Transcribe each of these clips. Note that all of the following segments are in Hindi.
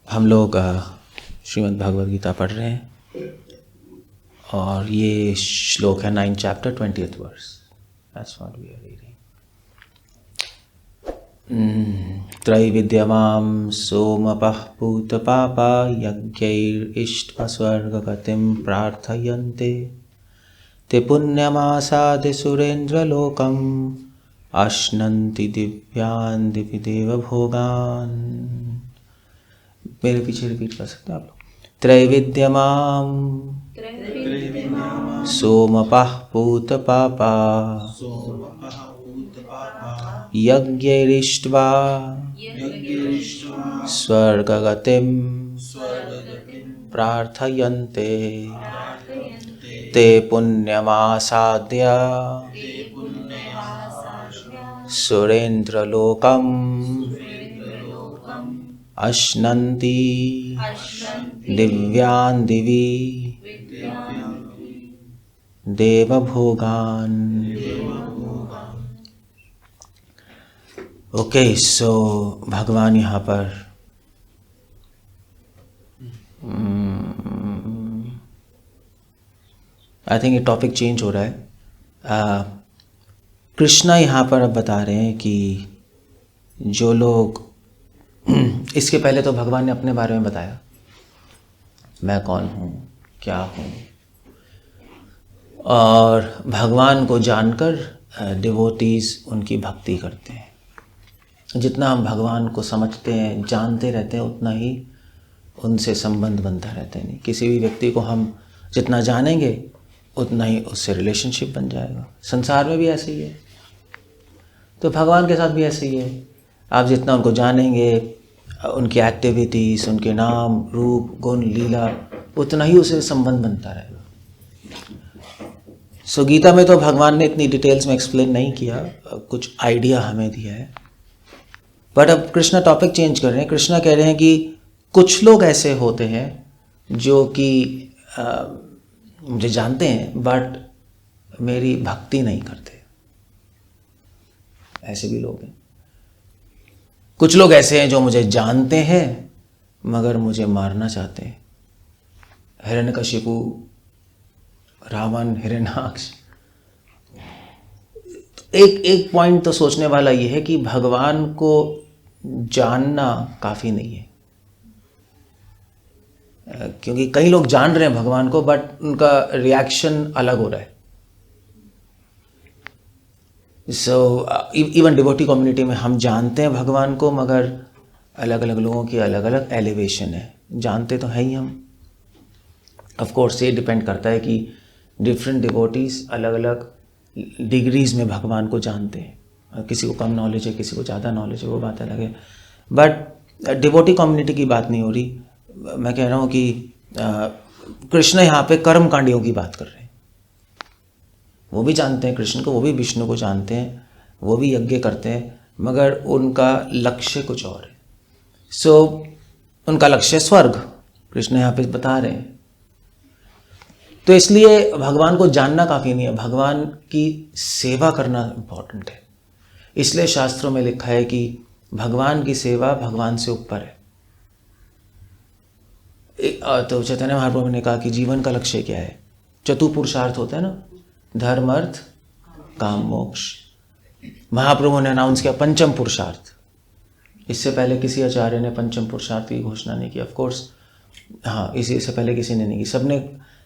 हम लोग श्रीमद् भागवत गीता पढ़ रहे हैं और ये श्लोक है 9th chapter 20th verse. That's what we are reading. त्रैविद्यमां सोमपः पूतपापा यज्ञैरिष्ट्वा स्वर्गगतिं प्रार्थयन्ते ते पुण्यमासाद्य सुरेन्द्रलोकम् अश्नन्ति दिव्यान् दिवि देवभोगान्. मेरे पीछे रिपीट कर सकते हैं आप लोग. त्रैविद्यमां सोमपः पूतपापा यज्ञैरिष्ट्वा स्वर्गगतिं प्रार्थयन्ते ते पुण्यमासाद्य सुरेन्द्रलोकम् अश्नन्ति दिव्यान् दिवि देवभोगान्. ओके, सो भगवान यहाँ पर आई थिंक ये टॉपिक चेंज हो रहा है. कृष्णा यहाँ पर अब बता रहे हैं कि जो लोग इसके पहले तो भगवान ने अपने बारे में बताया, मैं कौन हूँ, क्या हूँ, और भगवान को जानकर डिवोटीज उनकी भक्ति करते हैं. जितना हम भगवान को समझते हैं, जानते रहते हैं, उतना ही उनसे संबंध बनता रहता है. नहीं, किसी भी व्यक्ति को हम जितना जानेंगे उतना ही उससे रिलेशनशिप बन जाएगा. संसार में भी ऐसे ही है, तो भगवान के साथ भी ऐसे ही है. आप जितना उनको जानेंगे, उनकी एक्टिविटीज़, उनके नाम, रूप, गुण, लीला, उतना ही उसे संबंध बनता रहेगा. सो गीता में तो भगवान ने इतनी डिटेल्स में एक्सप्लेन नहीं किया, कुछ आइडिया हमें दिया है. बट अब कृष्णा टॉपिक चेंज कर रहे हैं. कृष्णा कह रहे हैं कि कुछ लोग ऐसे होते हैं जो कि मुझे जानते हैं बट मेरी भक्ति नहीं करते. ऐसे भी लोग हैं. कुछ लोग ऐसे हैं जो मुझे जानते हैं मगर मुझे मारना चाहते हैं. हिरण्यकशिपु, रावण, हिरण्याक्ष. एक पॉइंट तो सोचने वाला ये है कि भगवान को जानना काफ़ी नहीं है, क्योंकि कई लोग जान रहे हैं भगवान को बट उनका रिएक्शन अलग हो रहा है. सो इवन डिवोटी कम्युनिटी में हम जानते हैं भगवान को, मगर अलग अलग लोगों की अलग अलग एलिवेशन है. जानते तो है ही हम. ऑफ कोर्स ये डिपेंड करता है कि डिफरेंट डिवोटीज अलग अलग डिग्रीज में भगवान को जानते हैं. किसी को कम नॉलेज है, किसी को ज़्यादा नॉलेज है, वो बात अलग है. बट डिवोटी कम्युनिटी की बात नहीं हो रही. मैं कह रहा हूँ कि कृष्ण यहाँ पे कर्म कांडियों की बात कर रहे हैं. वो भी जानते हैं कृष्ण को, वो भी विष्णु को जानते हैं, वो भी यज्ञ करते हैं, मगर उनका लक्ष्य कुछ और है. सो उनका लक्ष्य स्वर्ग, कृष्ण यहाँ पे बता रहे हैं. तो इसलिए भगवान को जानना काफ़ी नहीं है, भगवान की सेवा करना इम्पोर्टेंट है. इसलिए शास्त्रों में लिखा है कि भगवान की सेवा भगवान से ऊपर है. तो चैतन्य महाप्रभु ने कहा कि जीवन का लक्ष्य क्या है. चतुपुरुषार्थ होता है ना, धर्म, अर्थ, काम, मोक्ष. महाप्रभु ने अनाउंस किया पंचम पुरुषार्थ. इससे पहले किसी आचार्य ने पंचम पुरुषार्थ की घोषणा नहीं की. ऑफ कोर्स हाँ, इसी से पहले किसी ने नहीं की.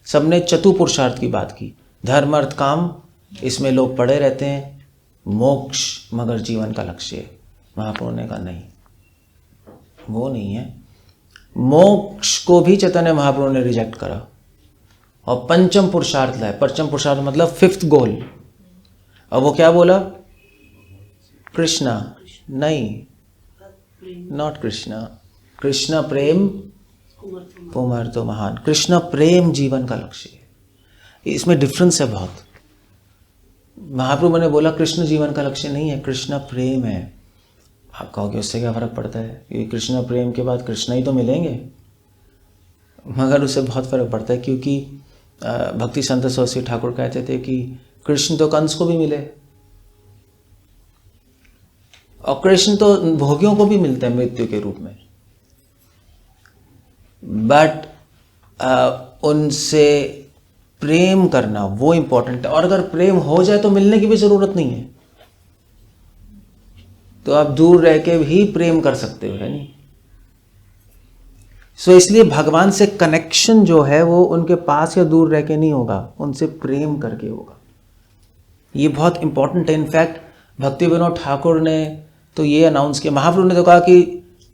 सबने चतुपुरुषार्थ की बात की. धर्म, अर्थ, काम, इसमें लोग पड़े रहते हैं. मोक्ष मगर जीवन का लक्ष्य है. महाप्रभु ने कहा नहीं, वो नहीं है. मोक्ष को भी चैतन्य महाप्रभु ने रिजेक्ट करा और पंचम पुरुषार्थ लाए. पंचम पुरुषार्थ मतलब 5th गोल. और वो क्या बोला? कृष्णा नहीं, नॉट कृष्णा. कृष्ण प्रेम पुमर्तो महान. कृष्ण प्रेम जीवन का लक्ष्य है. इसमें डिफरेंस है बहुत. महाप्रभु ने बोला कृष्ण जीवन का लक्ष्य नहीं है, कृष्ण प्रेम है. आप कहोगे उससे क्या फर्क पड़ता है, क्योंकि कृष्ण प्रेम के बाद कृष्ण ही तो मिलेंगे. मगर उससे बहुत फर्क पड़ता है, क्योंकि भक्ति संत सरस्वती ठाकुर कहते थे कि कृष्ण तो कंस को भी मिले और कृष्ण तो भोगियों को भी मिलते हैं मृत्यु के रूप में, बट उनसे प्रेम करना वो इंपॉर्टेंट है। और अगर प्रेम हो जाए तो मिलने की भी जरूरत नहीं है, तो आप दूर रह के भी प्रेम कर सकते हो, है नहीं। सो इसलिए भगवान से कनेक्शन जो है वो उनके पास या दूर रह के नहीं होगा, उनसे प्रेम करके होगा। ये बहुत इंपॉर्टेंट है। इनफैक्ट भक्ति विनोद ठाकुर ने तो ये अनाउंस किया, महाप्रभु ने तो कहा कि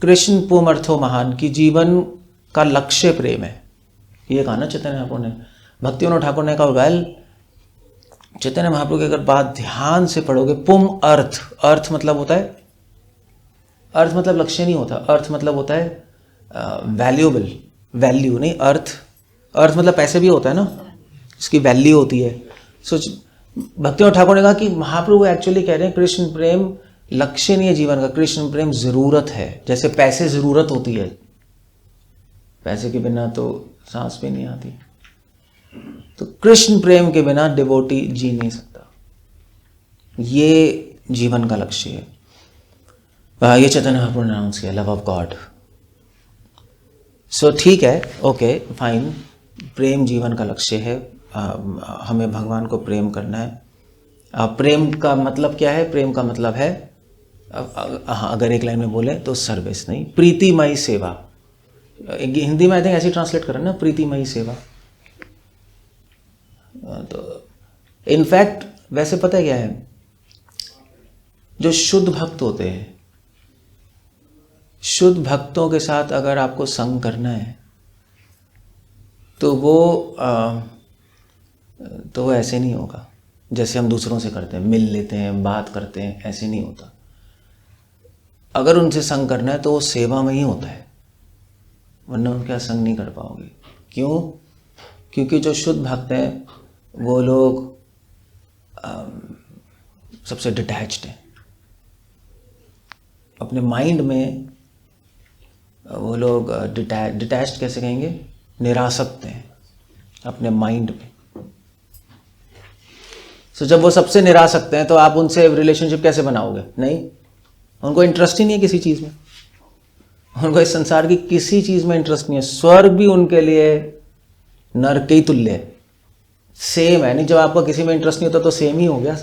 कृष्ण पुमर्थो महान, की जीवन का लक्ष्य प्रेम है। ये कहा ना चैतन्य महाप्रभु ने। भक्ति विनोद ठाकुर ने कहा, वेल चैतन्य महाप्रभु की अगर बात ध्यान से पढ़ोगे, पुम अर्थ, अर्थ मतलब होता है, अर्थ मतलब लक्ष्य नहीं होता, अर्थ मतलब होता है वैल्यूएबल, वैल्यू नहीं, अर्थ, अर्थ मतलब पैसे भी होता है ना, इसकी वैल्यू होती है। सो भक्ति ठाकुर ने कहा कि महाप्रभु एक्चुअली कह रहे हैं कृष्ण प्रेम लक्ष्य नहीं है जीवन का, कृष्ण प्रेम जरूरत है। जैसे पैसे जरूरत होती है, पैसे के बिना तो सांस भी नहीं आती, तो कृष्ण प्रेम के बिना डिवोटी जी नहीं सकता। ये जीवन का लक्ष्य है। ये चैतन्य महाप्रभु ने अनाउंस किया, लव ऑफ गॉड। सो ठीक है, ओके फाइन, प्रेम जीवन का लक्ष्य है। हमें भगवान को प्रेम करना है। प्रेम का मतलब क्या है? प्रेम का मतलब है, अगर एक लाइन में बोले तो सर्विस नहीं, प्रीतिमयी सेवा। हिंदी में आई थिंक ऐसे ट्रांसलेट करें ना, प्रीतिमयी सेवा। तो इनफैक्ट वैसे पता है क्या है, जो शुद्ध भक्त होते हैं, शुद्ध भक्तों के साथ अगर आपको संग करना है तो वो ऐसे नहीं होगा जैसे हम दूसरों से करते हैं, मिल लेते हैं, बात करते हैं, ऐसे नहीं होता। अगर उनसे संग करना है तो वो सेवा में ही होता है, वरना उनका संग नहीं कर पाओगे। क्यों? क्योंकि जो शुद्ध भक्त हैं वो लोग सबसे डिटैच्ड हैं अपने माइंड में। वो लोग डिटैच्ड कैसे कहेंगे? निरासक्त हैं अपने माइंड में। सो जब वो सबसे निरासक्त हैं तो आप उनसे रिलेशनशिप कैसे बनाओगे? नहीं, उनको इंटरेस्ट ही नहीं है किसी चीज़ में, उनको इस संसार की किसी चीज़ में इंटरेस्ट नहीं है। स्वर्ग भी उनके लिए नरक के ही तुल्य है, सेम है। नहीं, जब आपका किसी में इंटरेस्ट नहीं होता तो सेम ही हो गया।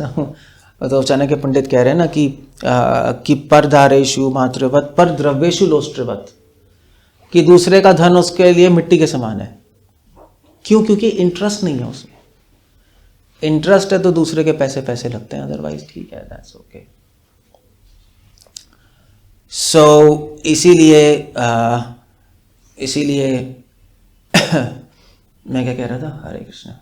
तो चाणक्य पंडित कह रहे हैं ना कि पर धारेशु मातृवत पर द्रव्येशु लोष्ट्रवत, कि दूसरे का धन उसके लिए मिट्टी के समान है। क्यों? क्योंकि इंटरेस्ट नहीं है उसमें। इंटरेस्ट है तो दूसरे के पैसे पैसे लगते हैं, अदरवाइज ठीक है, दैट्स ओके। सो इसीलिए मैं क्या कह रहा था? हरे कृष्णा,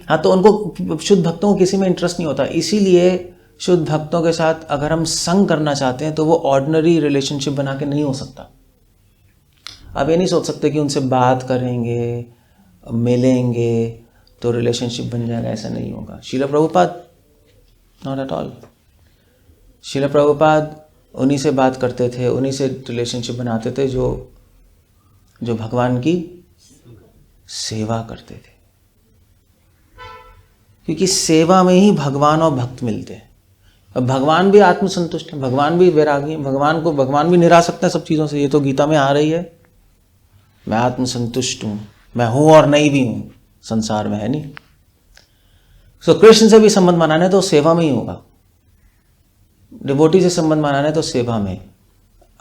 हाँ, तो उनको शुद्ध भक्तों को किसी में इंटरेस्ट नहीं होता। इसीलिए शुद्ध भक्तों के साथ अगर हम संग करना चाहते हैं तो वो ऑर्डिनरी रिलेशनशिप बना के नहीं हो सकता। आप ये नहीं सोच सकते कि उनसे बात करेंगे, मिलेंगे तो रिलेशनशिप बन जाएगा, ऐसा नहीं होगा। Srila Prabhupada not at all. Srila Prabhupada उन्हीं से बात करते थे, उन्हीं से रिलेशनशिप बनाते थे जो भगवान की सेवा करते थे, क्योंकि सेवा में ही भगवान और भक्त मिलते हैं। अब भगवान भी आत्मसंतुष्ट है, भगवान भी वैरागी है, भगवान भी निरासक्त है सब चीज़ों से। ये तो गीता में आ रही है, मैं आत्मसंतुष्ट हूँ, मैं हूँ और नहीं भी हूँ संसार में, है नहीं। सो कृष्ण से भी संबंध बनाना है तो सेवा में ही होगा, डिवोटी से संबंध बनाना है तो सेवा में।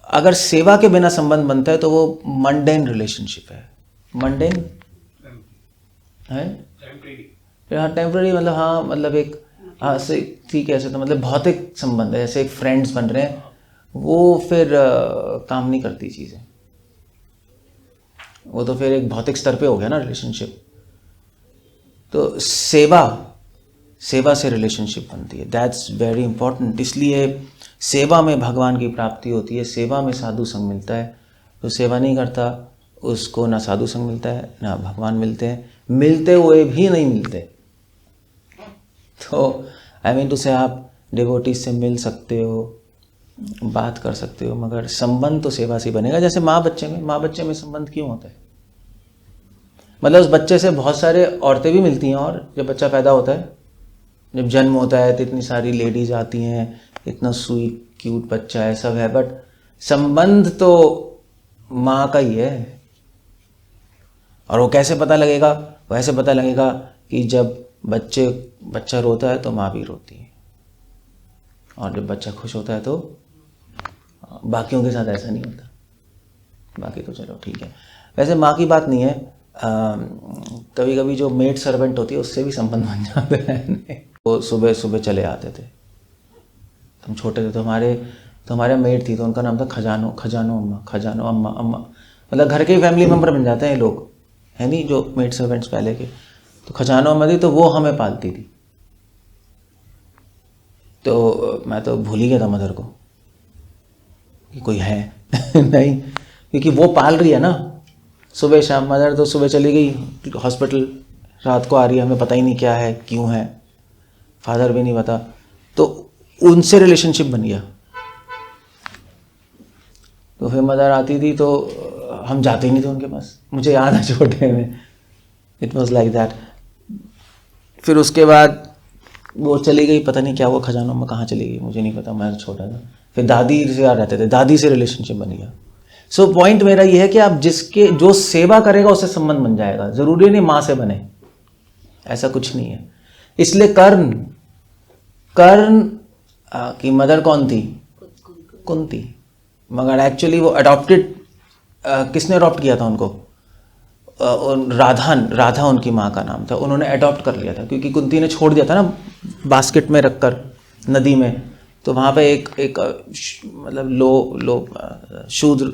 अगर सेवा के बिना संबंध बनता है तो वो मंडेन रिलेशनशिप है। मंडेन है, हाँ, टेम्पररी मतलब, हाँ मतलब एक, हाँ से ठीक है, ऐसे तो मतलब भौतिक संबंध है, जैसे एक फ्रेंड्स बन रहे हैं, वो फिर काम नहीं करती चीज़ें, वो तो फिर एक भौतिक स्तर पे हो गया ना रिलेशनशिप। तो सेवा से रिलेशनशिप बनती है, दैट्स वेरी इंपॉर्टेंट। इसलिए सेवा में भगवान की प्राप्ति होती है, सेवा में साधु संग मिलता है। जो सेवा नहीं करता उसको ना साधु संग मिलता है ना भगवान मिलते हैं, मिलते हुए भी नहीं मिलते। तो आई मीन टू से आप डिवोटी से मिल सकते हो, बात कर सकते हो, मगर संबंध तो सेवा से बनेगा। जैसे माँ बच्चे में संबंध क्यों होता है? मतलब उस बच्चे से बहुत सारे औरतें भी मिलती हैं, और जब बच्चा पैदा होता है जब जन्म होता है तो इतनी सारी लेडीज आती हैं, इतना स्वीट क्यूट बच्चा है, सब है, बट संबंध तो माँ का ही है। और वो कैसे पता लगेगा? वैसे पता लगेगा कि जब बच्चा रोता है तो माँ भी रोती है, और जब बच्चा खुश होता है तो बाकियों के साथ ऐसा नहीं होता। बाकी तो चलो ठीक है। वैसे माँ की बात नहीं है, कभी कभी जो मेड सर्वेंट होती है उससे भी संबंध बन जाते हैं। वो सुबह सुबह चले आते थे, हम छोटे थे तो हमारे मेड थी, तो उनका नाम था खजानो अम्मा। मतलब घर के फैमिली मेम्बर बन जाते हैं ये लोग, है नहीं, जो मेड सर्वेंट्स पहले के। तो खजानो अम्मा थी, तो वो हमें पालती थी। तो मैं तो भूल ही गया था मदर को कि कोई है नहीं, क्योंकि वो पाल रही है ना सुबह शाम। मदर तो सुबह चली गई हॉस्पिटल, रात को आ रही है, हमें पता ही नहीं क्या है क्यों है, फादर भी नहीं पता। तो उनसे रिलेशनशिप बन गया। तो फिर मदर आती थी तो हम जाते ही नहीं थे उनके पास, मुझे याद है छोटे में, इट वॉज लाइक दैट। फिर उसके बाद वो चली गई, पता नहीं क्या वो खजानों में कहाँ चली गई, मुझे नहीं पता, मैं छोटा था। फिर दादी से याद रहते थे, दादी से रिलेशनशिप बन गया। सो पॉइंट मेरा ये है कि आप जो सेवा करेगा उससे संबंध बन जाएगा, जरूरी नहीं माँ से बने, ऐसा कुछ नहीं है। इसलिए कर्ण की मदर कौन थी? कुंती। मगर एक्चुअली वो अडॉप्टेड, किसने अडॉप्ट किया था उनको? राधा उनकी माँ का नाम था, उन्होंने अडॉप्ट कर लिया था, क्योंकि कुंती ने छोड़ दिया था ना बास्केट में रखकर नदी में। तो वहाँ पे एक मतलब लो शूद्र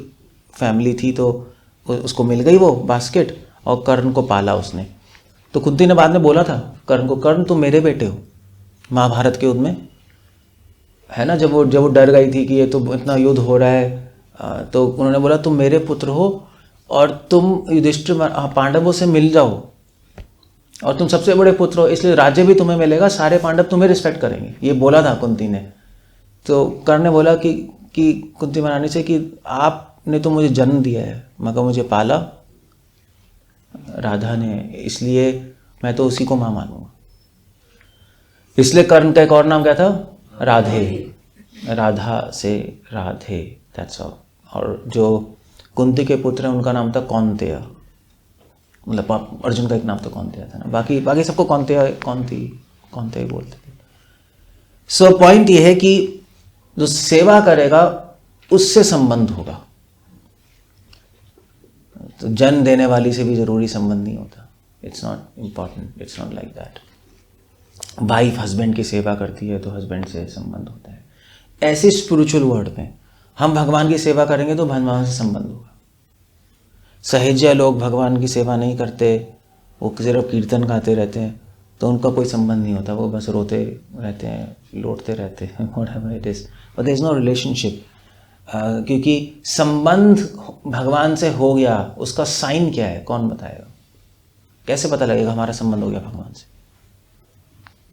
फैमिली थी, तो उसको मिल गई वो बास्केट, और कर्ण को पाला उसने। तो कुंती ने बाद में बोला था कर्ण को, कर्ण तुम मेरे बेटे हो। महाभारत के युद्ध में है ना, जब वो डर गई थी कि ये तो इतना युद्ध हो रहा है, तो उन्होंने बोला तुम मेरे पुत्र हो, और तुम युधिष्ठिर पांडवों से मिल जाओ, और तुम सबसे बड़े पुत्र हो, इसलिए राज्य भी तुम्हें मिलेगा, सारे पांडव तुम्हें रिस्पेक्ट करेंगे। ये बोला था कुंती ने। तो कर्ण ने बोला कि कुंती महारानी से कि आपने तो मुझे जन्म दिया है, मगर मुझे पाला राधा ने, इसलिए मैं तो उसी को माँ मानूंगा। इसलिए कर्ण का एक और नाम क्या था? राधे। राधा से राधे, दैट्स ऑल। और जो कुंती के पुत्र हैं उनका नाम था कौन्तेय, मतलब अर्जुन का एक नाम तो कौन्तेय था ना, बाकी सबको कौन्तेय बोलते थे। सो पॉइंट ये है कि जो सेवा करेगा उससे संबंध होगा। तो जन्म देने वाली से भी जरूरी संबंध नहीं होता, it's not important, it's not like that. Wife husband की सेवा करती है तो हस्बैंड से संबंध होता है। ऐसे स्पिरिचुअल वर्ड में हम भगवान की सेवा करेंगे तो भगवान से संबंध होगा। सहेजिया लोग भगवान की सेवा नहीं करते, वो सिर्फ कीर्तन गाते रहते हैं, तो उनका कोई संबंध नहीं होता, वो बस रोते रहते हैं, लौटते रहते हैं, whatever it is, but there is no relationship। क्योंकि संबंध भगवान से हो गया, उसका साइन क्या है कौन बताएगा? कैसे पता लगेगा हमारा संबंध हो गया भगवान से?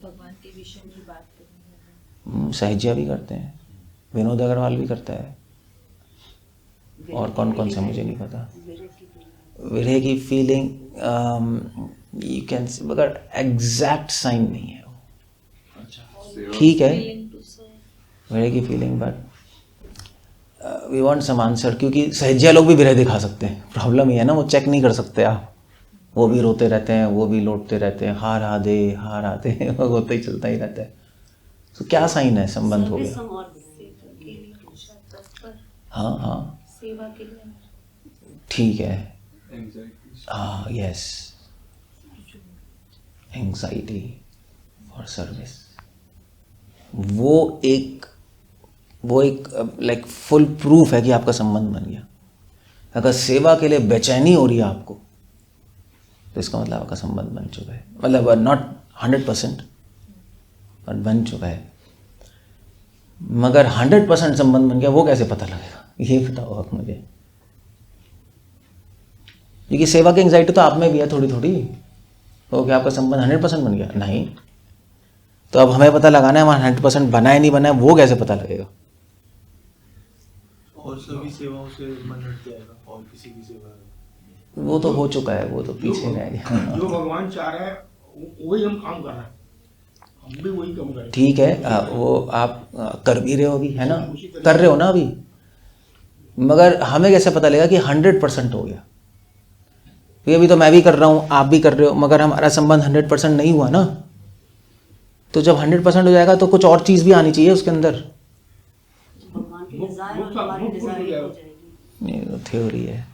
भगवान के विषय में बात करेंगे। सहेजिया भी करते हैं, विनोद अग्रवाल भी करता है, और कौन से मुझे नहीं पता। विरह की फीलिंग यू कैन, मगर एग्जैक्ट साइन नहीं है वो। ठीक है, विरह की feeling, but we want some answer, क्योंकि सहेजिया लोग भी विरह दिखा सकते हैं। प्रॉब्लम ये है ना, वो चेक नहीं कर सकते आप, वो भी रोते रहते हैं, वो भी लौटते रहते हैं, हार आधे वो होता ही चलता ही रहता है। तो क्या साइन है संबंध हो गया? हाँ सेवा के लिए ठीक है, हाँ यस, एंग्जाइटी फॉर सर्विस, वो एक लाइक फुल प्रूफ है कि आपका संबंध बन गया। अगर सेवा के लिए बेचैनी हो रही है आपको, तो इसका मतलब आपका संबंध बन चुका है, मतलब नॉट 100% बट बन चुका है। मगर 100% संबंध बन गया, वो कैसे पता लगेगा ये बताओ आप मुझे? क्योंकि सेवा की एंग्जाइटी तो आप में भी है थोड़ी थोड़ी, तो क्या आपका संबंध 100% बन गया? नहीं। तो अब हमें पता लगाना है हमारा 100% बना है नहीं बना है, वो कैसे पता लगेगा? और सभी सेवाओं से मन हट जाएगा, और किसी की सेवा वो तो हो चुका है, वो तो पीछे रह गया। जो भगवान चाह रहा है वही हम काम कर रहे हैं। हम भी वही कम करें। ठीक है, वो आप कर भी रहे हो अभी, है ना, कर रहे हो ना अभी, मगर हमें कैसे पता लगेगा कि 100% हो गया? ये अभी तो मैं भी कर रहा हूँ, आप भी कर रहे हो, मगर हमारा संबंध 100% नहीं हुआ ना। तो जब 100% हो जाएगा तो कुछ और चीज़ भी आनी चाहिए उसके अंदर। भगवान की डिजायर और हमारी डिजायर हो जाएगी। ये तो थ्योरी है।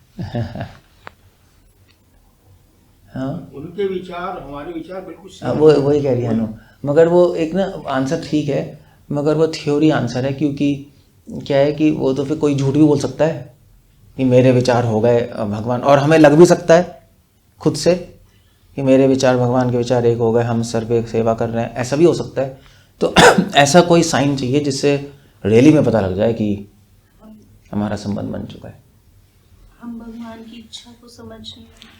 हाँ, उनके विचार हमारे विचार बिल्कुल वो वही कह रही है अनु, मगर वो एक ना आंसर ठीक है, मगर वो थ्योरी आंसर है, क्योंकि क्या है कि वो तो फिर कोई झूठ भी बोल सकता है कि मेरे विचार हो गए भगवान, और हमें लग भी सकता है खुद से कि मेरे विचार भगवान के विचार एक हो गए, हम सर्वे सेवा कर रहे हैं, ऐसा भी हो सकता है। तो ऐसा कोई साइन चाहिए जिससे रियली में पता लग जाए कि हमारा संबंध बन चुका है। हम भगवान की इच्छा को समझ नहीं रहे।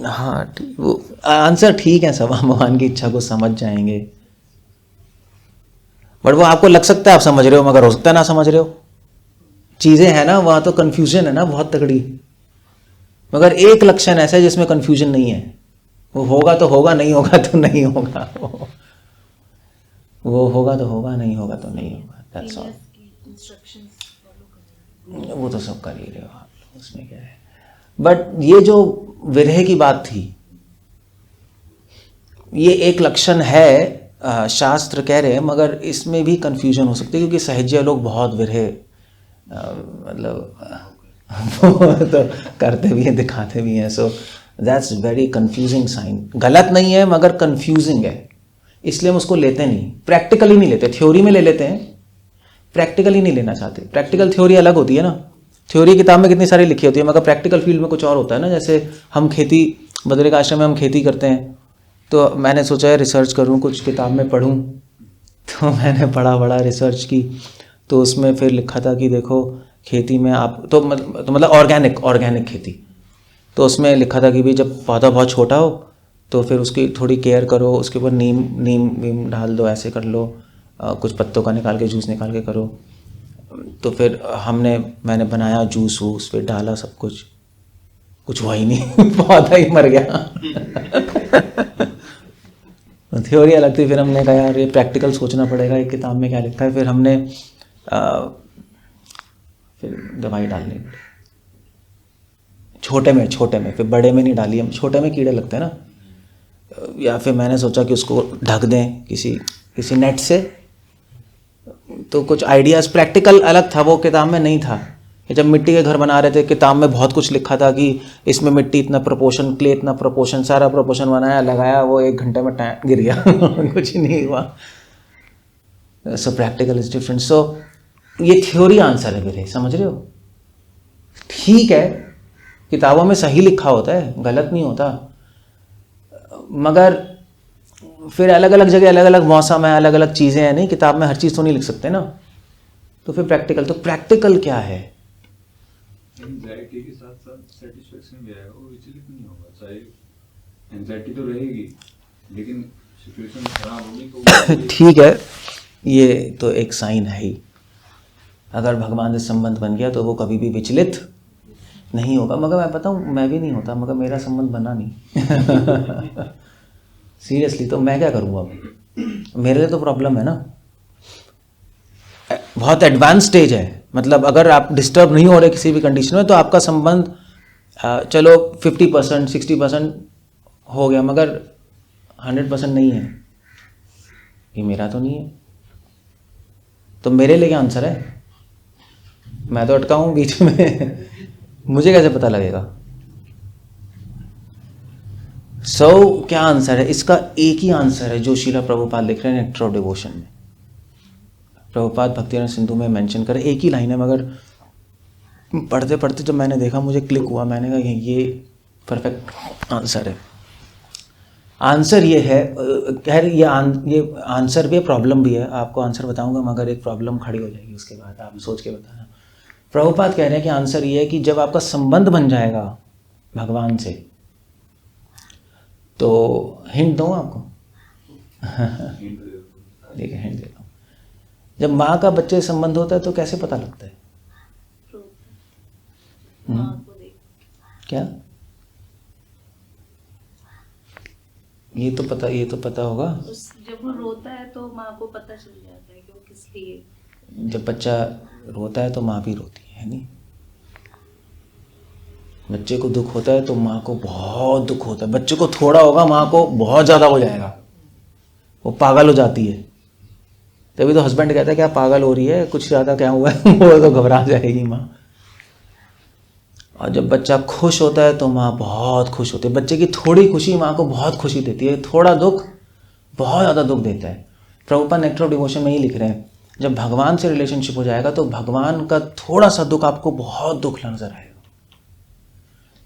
हाँ ठीक, वो आंसर ठीक है, सब हम भगवान की इच्छा को समझ जाएंगे, बट वो आपको लग सकता है आप समझ रहे हो, मगर हो सकता है ना समझ रहे हो। चीज़ें हैं ना, वहाँ तो कन्फ्यूजन है ना बहुत तगड़ी, मगर एक लक्षण ऐसा है जिसमें कन्फ्यूजन नहीं है, वो होगा तो होगा, नहीं होगा तो नहीं होगा, वो होगा तो होगा, नहीं होगा तो नहीं होगा, दैट्स ऑल। इंस्ट्रक्शंस फॉलो करना। वो तो सब कर ही रहे हो आप, उसमें क्या है। बट ये जो विरह की बात थी, ये एक लक्षण है, शास्त्र कह रहे हैं, मगर इसमें भी कंफ्यूजन हो सकती है, क्योंकि सहज्य लोग बहुत विरह मतलब तो करते भी हैं, दिखाते भी हैं, so that's very confusing sign. गलत नहीं है मगर कंफ्यूजिंग है, इसलिए हम उसको लेते नहीं, प्रैक्टिकली नहीं लेते, थ्योरी में ले लेते हैं, प्रैक्टिकली नहीं लेना चाहते। प्रैक्टिकल थ्योरी अलग होती है ना, थ्योरी किताब में कितनी सारी लिखी होती है, मगर प्रैक्टिकल फील्ड में कुछ और होता है ना। जैसे हम खेती, बद्रिक आश्रम में हम खेती करते हैं, तो मैंने सोचा है रिसर्च करूं, कुछ किताब में पढूं, तो मैंने पढ़ा बड़ा रिसर्च की, तो उसमें फिर लिखा था कि देखो खेती में आप तो मतलब ऑर्गेनिक खेती, तो उसमें लिखा था कि भाई जब पौधा बहुत छोटा हो तो फिर उसकी थोड़ी केयर करो, उसके ऊपर नीम डाल दो, ऐसे कर लो, कुछ पत्तों का निकाल के जूस निकाल के करो। तो फिर मैंने बनाया जूस वूस, फिर डाला सब कुछ हुआ ही नहीं पौधा ही मर गया। थ्योरी अलग थी, फिर हमने कहा यार ये प्रैक्टिकल सोचना पड़ेगा, एक किताब में क्या लिखा है, फिर हमने फिर दवाई डालनी पड़ी छोटे में, फिर बड़े में नहीं डाली, हम छोटे में कीड़े लगते हैं ना, या फिर मैंने सोचा कि उसको ढक दें किसी नेट से। तो कुछ आइडियाज़ प्रैक्टिकल अलग था, वो किताब में नहीं था। जब मिट्टी के घर बना रहे थे, किताब में बहुत कुछ लिखा था कि इसमें मिट्टी इतना प्रोपोर्शन, क्ले इतना प्रोपोर्शन, सारा प्रोपोर्शन बनाया, लगाया, वो 1 घंटे में गिर गया कुछ नहीं हुआ। So practical is different. So ये थ्योरी आंसर है मेरे, समझ रहे हो? ठीक है, किताबों में सही लिखा होता है, गलत नहीं होता, मगर फिर अलग अलग जगह अलग अलग मौसम है, अलग अलग चीज़ें हैं, नहीं किताब में हर चीज़ तो नहीं लिख सकते ना। तो फिर प्रैक्टिकल क्या है? एंजाइटी के साथ साथ सेटिस्फेक्शन भी आएगा, वो विचलित नहीं होगा। चाहे एंजाइटी तो रहेगी, लेकिन सिचुएशन खराब होगी तो ठीक है, ये तो एक साइन है ही। अगर भगवान से संबंध बन गया तो वो कभी भी विचलित नहीं होगा। मगर मैं बताऊँ, मैं भी नहीं होता, मगर मेरा संबंध बना नहीं सीरियसली। तो मैं क्या करूँगा अब? मेरे लिए तो प्रॉब्लम है ना, बहुत एडवांस स्टेज है। मतलब अगर आप डिस्टर्ब नहीं हो रहे किसी भी कंडीशन में, तो आपका संबंध चलो 50% 60% हो गया, मगर 100% नहीं है। ये मेरा तो नहीं है, तो मेरे लिए क्या आंसर है? मैं तो अटका हूँ बीच में मुझे कैसे पता लगेगा? क्या आंसर है इसका? एक ही आंसर है जो श्रीला प्रभुपाद लिख रहे हैं नेक्टर ऑफ डिवोशन में। प्रभुपाद भक्तिरत्न सिंधु में मेंशन करे, एक ही लाइन है, मगर पढ़ते पढ़ते जब मैंने देखा मुझे क्लिक हुआ, मैंने कहा ये परफेक्ट आंसर है। आंसर ये है, खैर ये आंसर भी है, प्रॉब्लम भी है। आपको आंसर बताऊंगा, मगर एक प्रॉब्लम खड़ी हो जाएगी उसके बाद, आप सोच के बताना। प्रभुपाद कह रहे हैं कि आंसर ये है कि जब आपका संबंध बन जाएगा भगवान से, तो हिंट दूँ आपको? देखिए हिंट देता हूँ। जब माँ का बच्चे से संबंध होता है तो कैसे पता लगता है? माँ को देख। क्या? ये तो पता होगा। जब वो रोता है तो माँ को पता चल जाता है कि वो किस लिए। जब बच्चा रोता है तो माँ भी रोती है नहीं? बच्चे को दुख होता है तो माँ को बहुत दुख होता है। बच्चे को थोड़ा होगा, माँ को बहुत ज़्यादा हो जाएगा, वो पागल हो जाती है। तभी तो हस्बैंड कहता है क्या पागल हो रही है, कुछ ज़्यादा क्या हुआ है वो तो घबरा जाएगी माँ। और जब बच्चा खुश होता है तो माँ बहुत खुश होती है। बच्चे की थोड़ी खुशी माँ को बहुत खुशी देती है, थोड़ा दुख बहुत ज़्यादा दुख देता है। प्रभुपाद नेक्टर ऑफ डिवोशन में ही लिख रहे हैं, जब भगवान से रिलेशनशिप हो जाएगा तो भगवान का थोड़ा सा दुख आपको बहुत दुख नजर आएगा,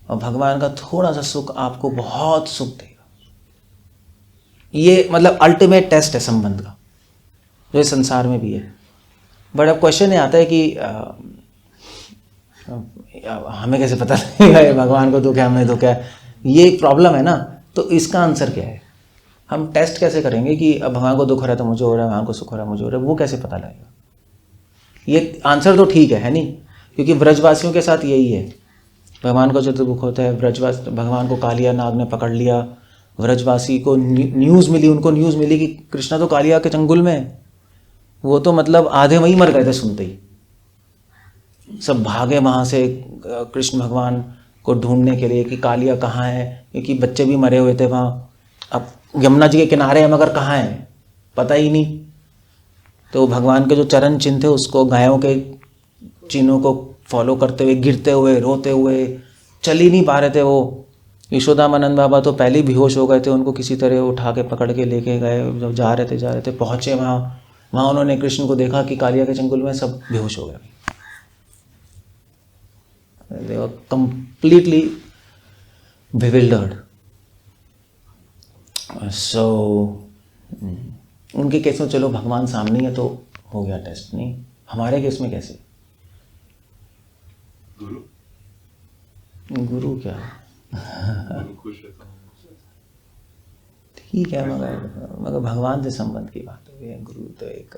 और भगवान का थोड़ा सा सुख आपको बहुत सुख देगा। ये मतलब अल्टीमेट टेस्ट है संबंध का, जो इस संसार में भी है। बट अब क्वेश्चन ये आता है कि हमें कैसे पता लगेगा ये भगवान को दुख है हमें दुख है, ये एक प्रॉब्लम है ना। तो इसका आंसर क्या है? हम टेस्ट कैसे करेंगे कि अब भगवान को दुख हो रहा है तो मुझे हो रहा है, भगवान को सुख हो रहा है मुझे हो रहा है, वो कैसे पता लगेगा? ये आंसर तो ठीक है नहीं? क्योंकि व्रजवासियों के साथ यही है, भगवान को जब दुख होता है, भगवान को कालिया नाग ने पकड़ लिया, व्रजवासी को न्यूज़ मिली, उनको न्यूज़ मिली कि कृष्णा तो कालिया के चंगुल में है। वो तो मतलब आधे वहीं मर गए थे सुनते ही, सब भागे वहाँ से कृष्ण भगवान को ढूंढने के लिए कि कालिया कहाँ है, क्योंकि बच्चे भी मरे हुए थे वहाँ। अब यमुना जी के किनारे हैं मगर कहाँ है पता ही नहीं। तो भगवान के जो चरण चिन्ह थे उसको गायों के चिन्हों को फॉलो करते हुए, गिरते हुए, रोते हुए, चल ही नहीं पा रहे थे वो। यशोदामानंद बाबा तो पहले ही बेहोश हो गए थे, उनको किसी तरह उठा के पकड़ के लेके गए। जब जा रहे थे पहुँचे वहाँ उन्होंने कृष्ण को देखा कि कालिया के चंगुल में, सब बेहोश हो गए। They were completely bewildered. So उनके केस में चलो भगवान सामने है तो हो गया टेस्ट, नहीं हमारे केस में कैसे? गुरु क्या खुश रहता हूँ, ठीक है, मगर भगवान से संबंध की बात हो गई। गुरु तो एक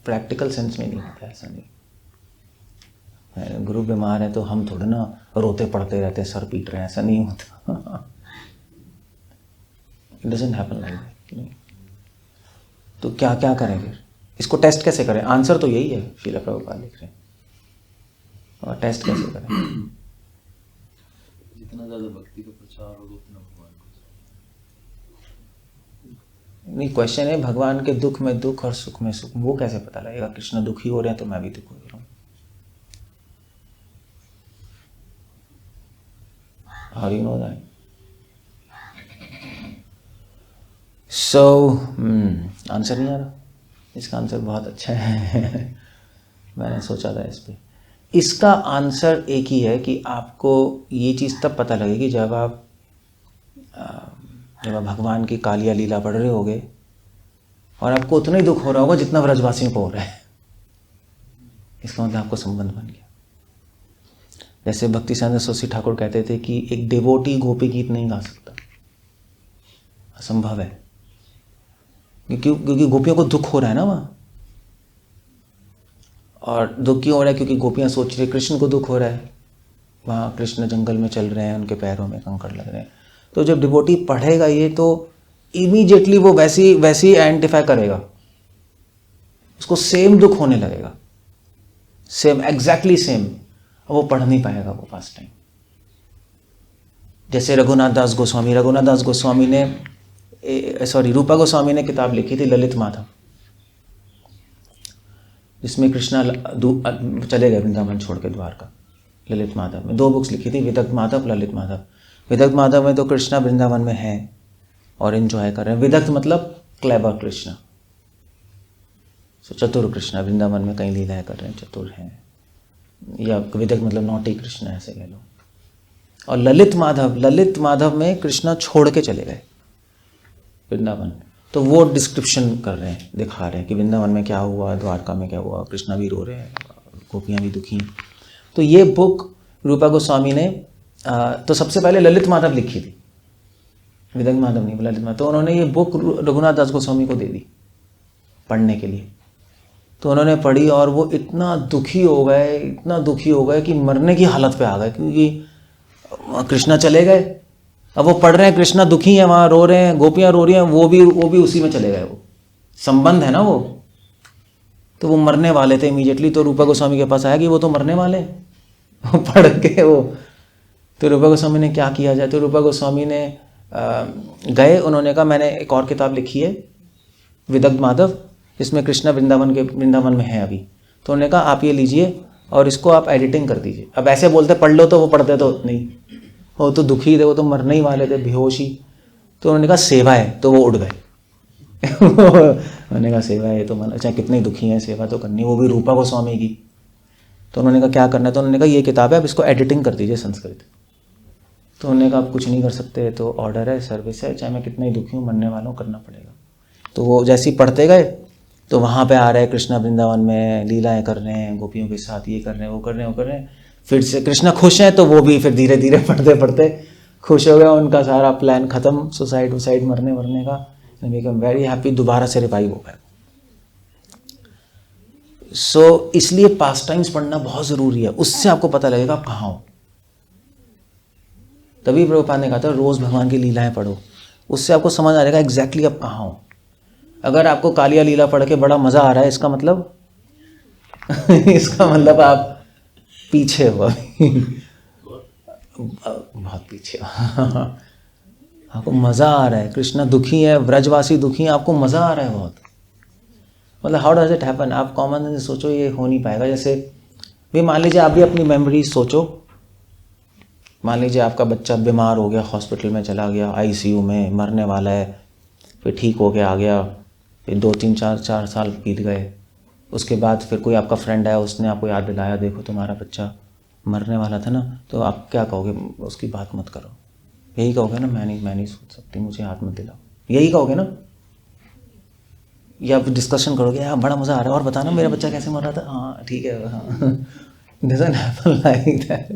प्रैक्टिकल सेंस में नहीं होता, ऐसा नहीं। गुरु बीमार है तो हम थोड़ा ना रोते पड़ते रहते, सर पीट रहे हैं, ऐसा नहीं होता। It doesn't happen like that. तो क्या क्या करें फिर? इसको टेस्ट कैसे करें? आंसर तो यही है, श्रील प्रभुपाद लिख रहे हैं। और टेस्ट कैसे करें? जितना ज्यादा भक्ति का प्रचार होगा उतना भगवान को नहीं, क्वेश्चन है भगवान के दुख में दुख और सुख में सुख, वो कैसे पता लगेगा? कृष्ण दुखी हो रहे हैं तो मैं भी दुख हो रहा हूँ। How do you know that? So, answer नहीं आ रहा। इसका आंसर बहुत अच्छा है। मैंने सोचा था इस पे। इसका आंसर एक ही है कि आपको ये चीज़ तब पता लगेगी जब आप भगवान की कालिया लीला पढ़ रहे होगे और आपको उतना ही दुख हो रहा होगा जितना व्रजवासियों को हो रहा है। इसका मतलब आपको संबंध बन गया। जैसे भक्ति सिद्धांत सरस्वती ठाकुर कहते थे कि एक डिवोटी गोपी गीत नहीं गा सकता, असंभव है। क्योंकि गोपियों को दुख हो रहा है ना वहाँ, और दुख क्यों हो रहा है? क्योंकि गोपियाँ सोच रही कृष्ण को दुख हो रहा है, वहाँ कृष्ण जंगल में चल रहे हैं, उनके पैरों में कंकड़ लग रहे हैं। तो जब डिवोटी पढ़ेगा ये तो इमीडिएटली वो वैसी आइडेंटिफाई करेगा, उसको सेम दुख होने लगेगा, सेम, एग्जैक्टली सेम। वो पढ़ नहीं पाएगा वो फास्ट टाइम। जैसे रघुनाथ दास गोस्वामी ने रूपा गोस्वामी ने किताब लिखी थी ललित माधव, जिसमें कृष्णा चले गए वृंदावन छोड़ के द्वारका। ललित माधव में 2 बुक्स लिखी थी, विदग्ध माधव, ललित माधव। विदग्ध माधव में तो कृष्णा वृंदावन में है और एंजॉय कर रहे हैं। विदग्ध मतलब क्लेवर कृष्णा, चतुर कृष्णा, वृंदावन में कई लीलाएं कर रहे हैं, चतुर हैं। या विदग्ध मतलब नॉटी कृष्ण, ऐसे कह लो। और ललित माधव में कृष्णा छोड़ के चले गए वृंदावन। तो वो डिस्क्रिप्शन कर रहे हैं, दिखा रहे हैं कि वृंदावन में क्या हुआ, द्वारका में क्या हुआ, कृष्णा भी रो रहे हैं, गोपियाँ भी दुखी हैं। तो ये बुक रूपा गोस्वामी ने तो सबसे पहले ललित माधव लिखी थी, विदग्ध माधव नहीं, ललित माधव। तो उन्होंने ये बुक रघुनाथ दास गोस्वामी को दे दी पढ़ने के लिए। तो उन्होंने पढ़ी और वो इतना दुखी हो गए कि मरने की हालत पे आ गए, क्योंकि कृष्णा चले गए, अब वो पढ़ रहे हैं कृष्णा दुखी है, वहाँ रो रहे हैं, गोपियाँ रो रही हैं, वो भी उसी में चले गए। वो संबंध है ना वो, तो वो मरने वाले थे इमीडिएटली। तो रूपा गोस्वामी के पास आया कि वो तो मरने वाले हैं। वो पढ़ के वो, तो रूपा गोस्वामी ने क्या किया जाए, तो रूपा गोस्वामी ने गए, उन्होंने कहा मैंने एक और किताब लिखी है विदग्ध माधव, इसमें कृष्णा वृंदावन में है अभी, तो उन्होंने कहा आप ये लीजिए और इसको आप एडिटिंग कर दीजिए। अब ऐसे बोलते पढ़ लो, तो वो पढ़ते तो नहीं, वो तो दुखी थे, वो तो मरने ही वाले थे, बेहोशी। तो उन्होंने कहा सेवा है, तो वो उड़ गए। उन्होंने कहा सेवा है तो मतलब चाहे कितने ही दुखी हैं, सेवा तो करनी, वो भी रूपा गोस्वामी की। तो उन्होंने कहा क्या करना है, तो उन्होंने कहा ये किताब है, आप इसको एडिटिंग कर दीजिए संस्कृत। तो उन्होंने कहा आप कुछ नहीं कर सकते, तो ऑर्डर है, सर्विस है, चाहे मैं कितना ही दुखी हूँ, मरने वाला हूँ, करना पड़ेगा। तो वो जैसे ही पढ़ते गए, तो वहाँ पे आ रहे हैं कृष्णा वृंदावन में लीलाएं कर रहे हैं, गोपियों के साथ ये कर रहे हैं, वो कर रहे हैं, वो कर रहे हैं। फिर से कृष्णा खुश हैं, तो वो भी फिर धीरे धीरे पढ़ते पढ़ते खुश हो गया, उनका सारा प्लान खत्म, सुसाइड मरने का, बिकम वेरी हैप्पी, दोबारा से रिवाइव हो गए। सो इसलिए पास्ट टाइम्स पढ़ना बहुत ज़रूरी है, उससे आपको पता लगेगा आप कहाँ हो। तभी प्रभुपाद ने कहा था रोज़ भगवान की लीलाएं पढ़ो, उससे आपको समझ आ जाएगा एग्जैक्टली आप कहाँ हो। अगर आपको कालिया लीला पढ़ के बड़ा मज़ा आ रहा है, इसका मतलब इसका मतलब आप पीछे हो अभी, बहुत पीछे हो। आपको मज़ा आ रहा है, कृष्णा दुखी है, व्रजवासी दुखी हैं, आपको मज़ा आ रहा है बहुत। मतलब हाउ डज इट हैपन, आप कॉमन से सोचो, ये हो नहीं पाएगा। जैसे भी मान लीजिए आप भी अपनी मेमोरीज सोचो, मान लीजिए आपका बच्चा बीमार हो गया, हॉस्पिटल में चला गया, आईसीयू में, मरने वाला है, फिर ठीक हो के आ गया, फिर 2-3-4 साल बीत गए, उसके बाद फिर कोई आपका फ्रेंड आया, उसने आपको याद दिलाया देखो तुम्हारा बच्चा मरने वाला था ना, तो आप क्या कहोगे, उसकी बात मत करो, यही कहोगे ना, मैं नहीं सोच सकती, मुझे याद मत दिलाओ, यही कहोगे ना। या आप डिस्कशन करोगे, हाँ बड़ा मज़ा आ रहा है, और बताना मेरा बच्चा कैसे मर रहा था, हाँ ठीक है, हाँ। Doesn't happen like that.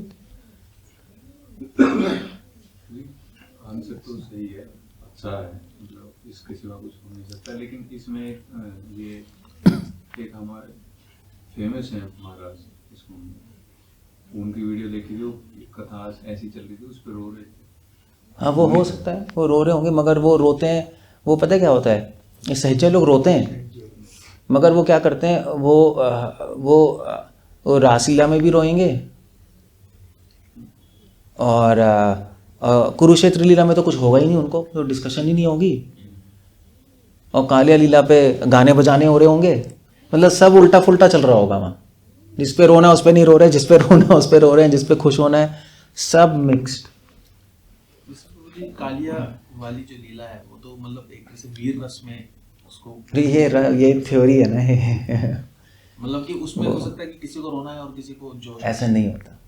Answer तो सही है, अच्छा है, मतलब इसके सिवा कुछ हो नहीं सकता। लेकिन इसमें ये एक हमारे फेमस हैं महाराज, इसको उनकी वीडियो देखी थी, कथा ऐसी चल रही थी, उस पर रो रहे थे। हाँ वो हो सकता है, वो रो रहे होंगे, मगर वो रोते हैं, वो पता है क्या होता है, ये सच्चे लोग रोते हैं, मगर वो क्या करते हैं, वो रासलीला में भी रोएंगे, और कुरुक्षेत्र लीला में तो कुछ होगा ही नहीं, उनको तो डिस्कशन ही नहीं होगी, और कालिया लीला पे गाने बजाने हो रहे होंगे, मतलब सब उल्टा फुल्टा चल रहा होगा वहाँ। जिस पे रोना उस पे नहीं रो रहे, जिस पे रोना उस पे रो रहे हैं, जिस पे खुश होना है, सब मिक्स्ड। कालिया वाली जो लीला है वो तो मतलब एक जैसे वीर रस में उसको, ये थ्योरी है ना, मतलब कि उसमें हो सकता है कि किसी को रोना है और किसी को जो, ऐसा नहीं होता।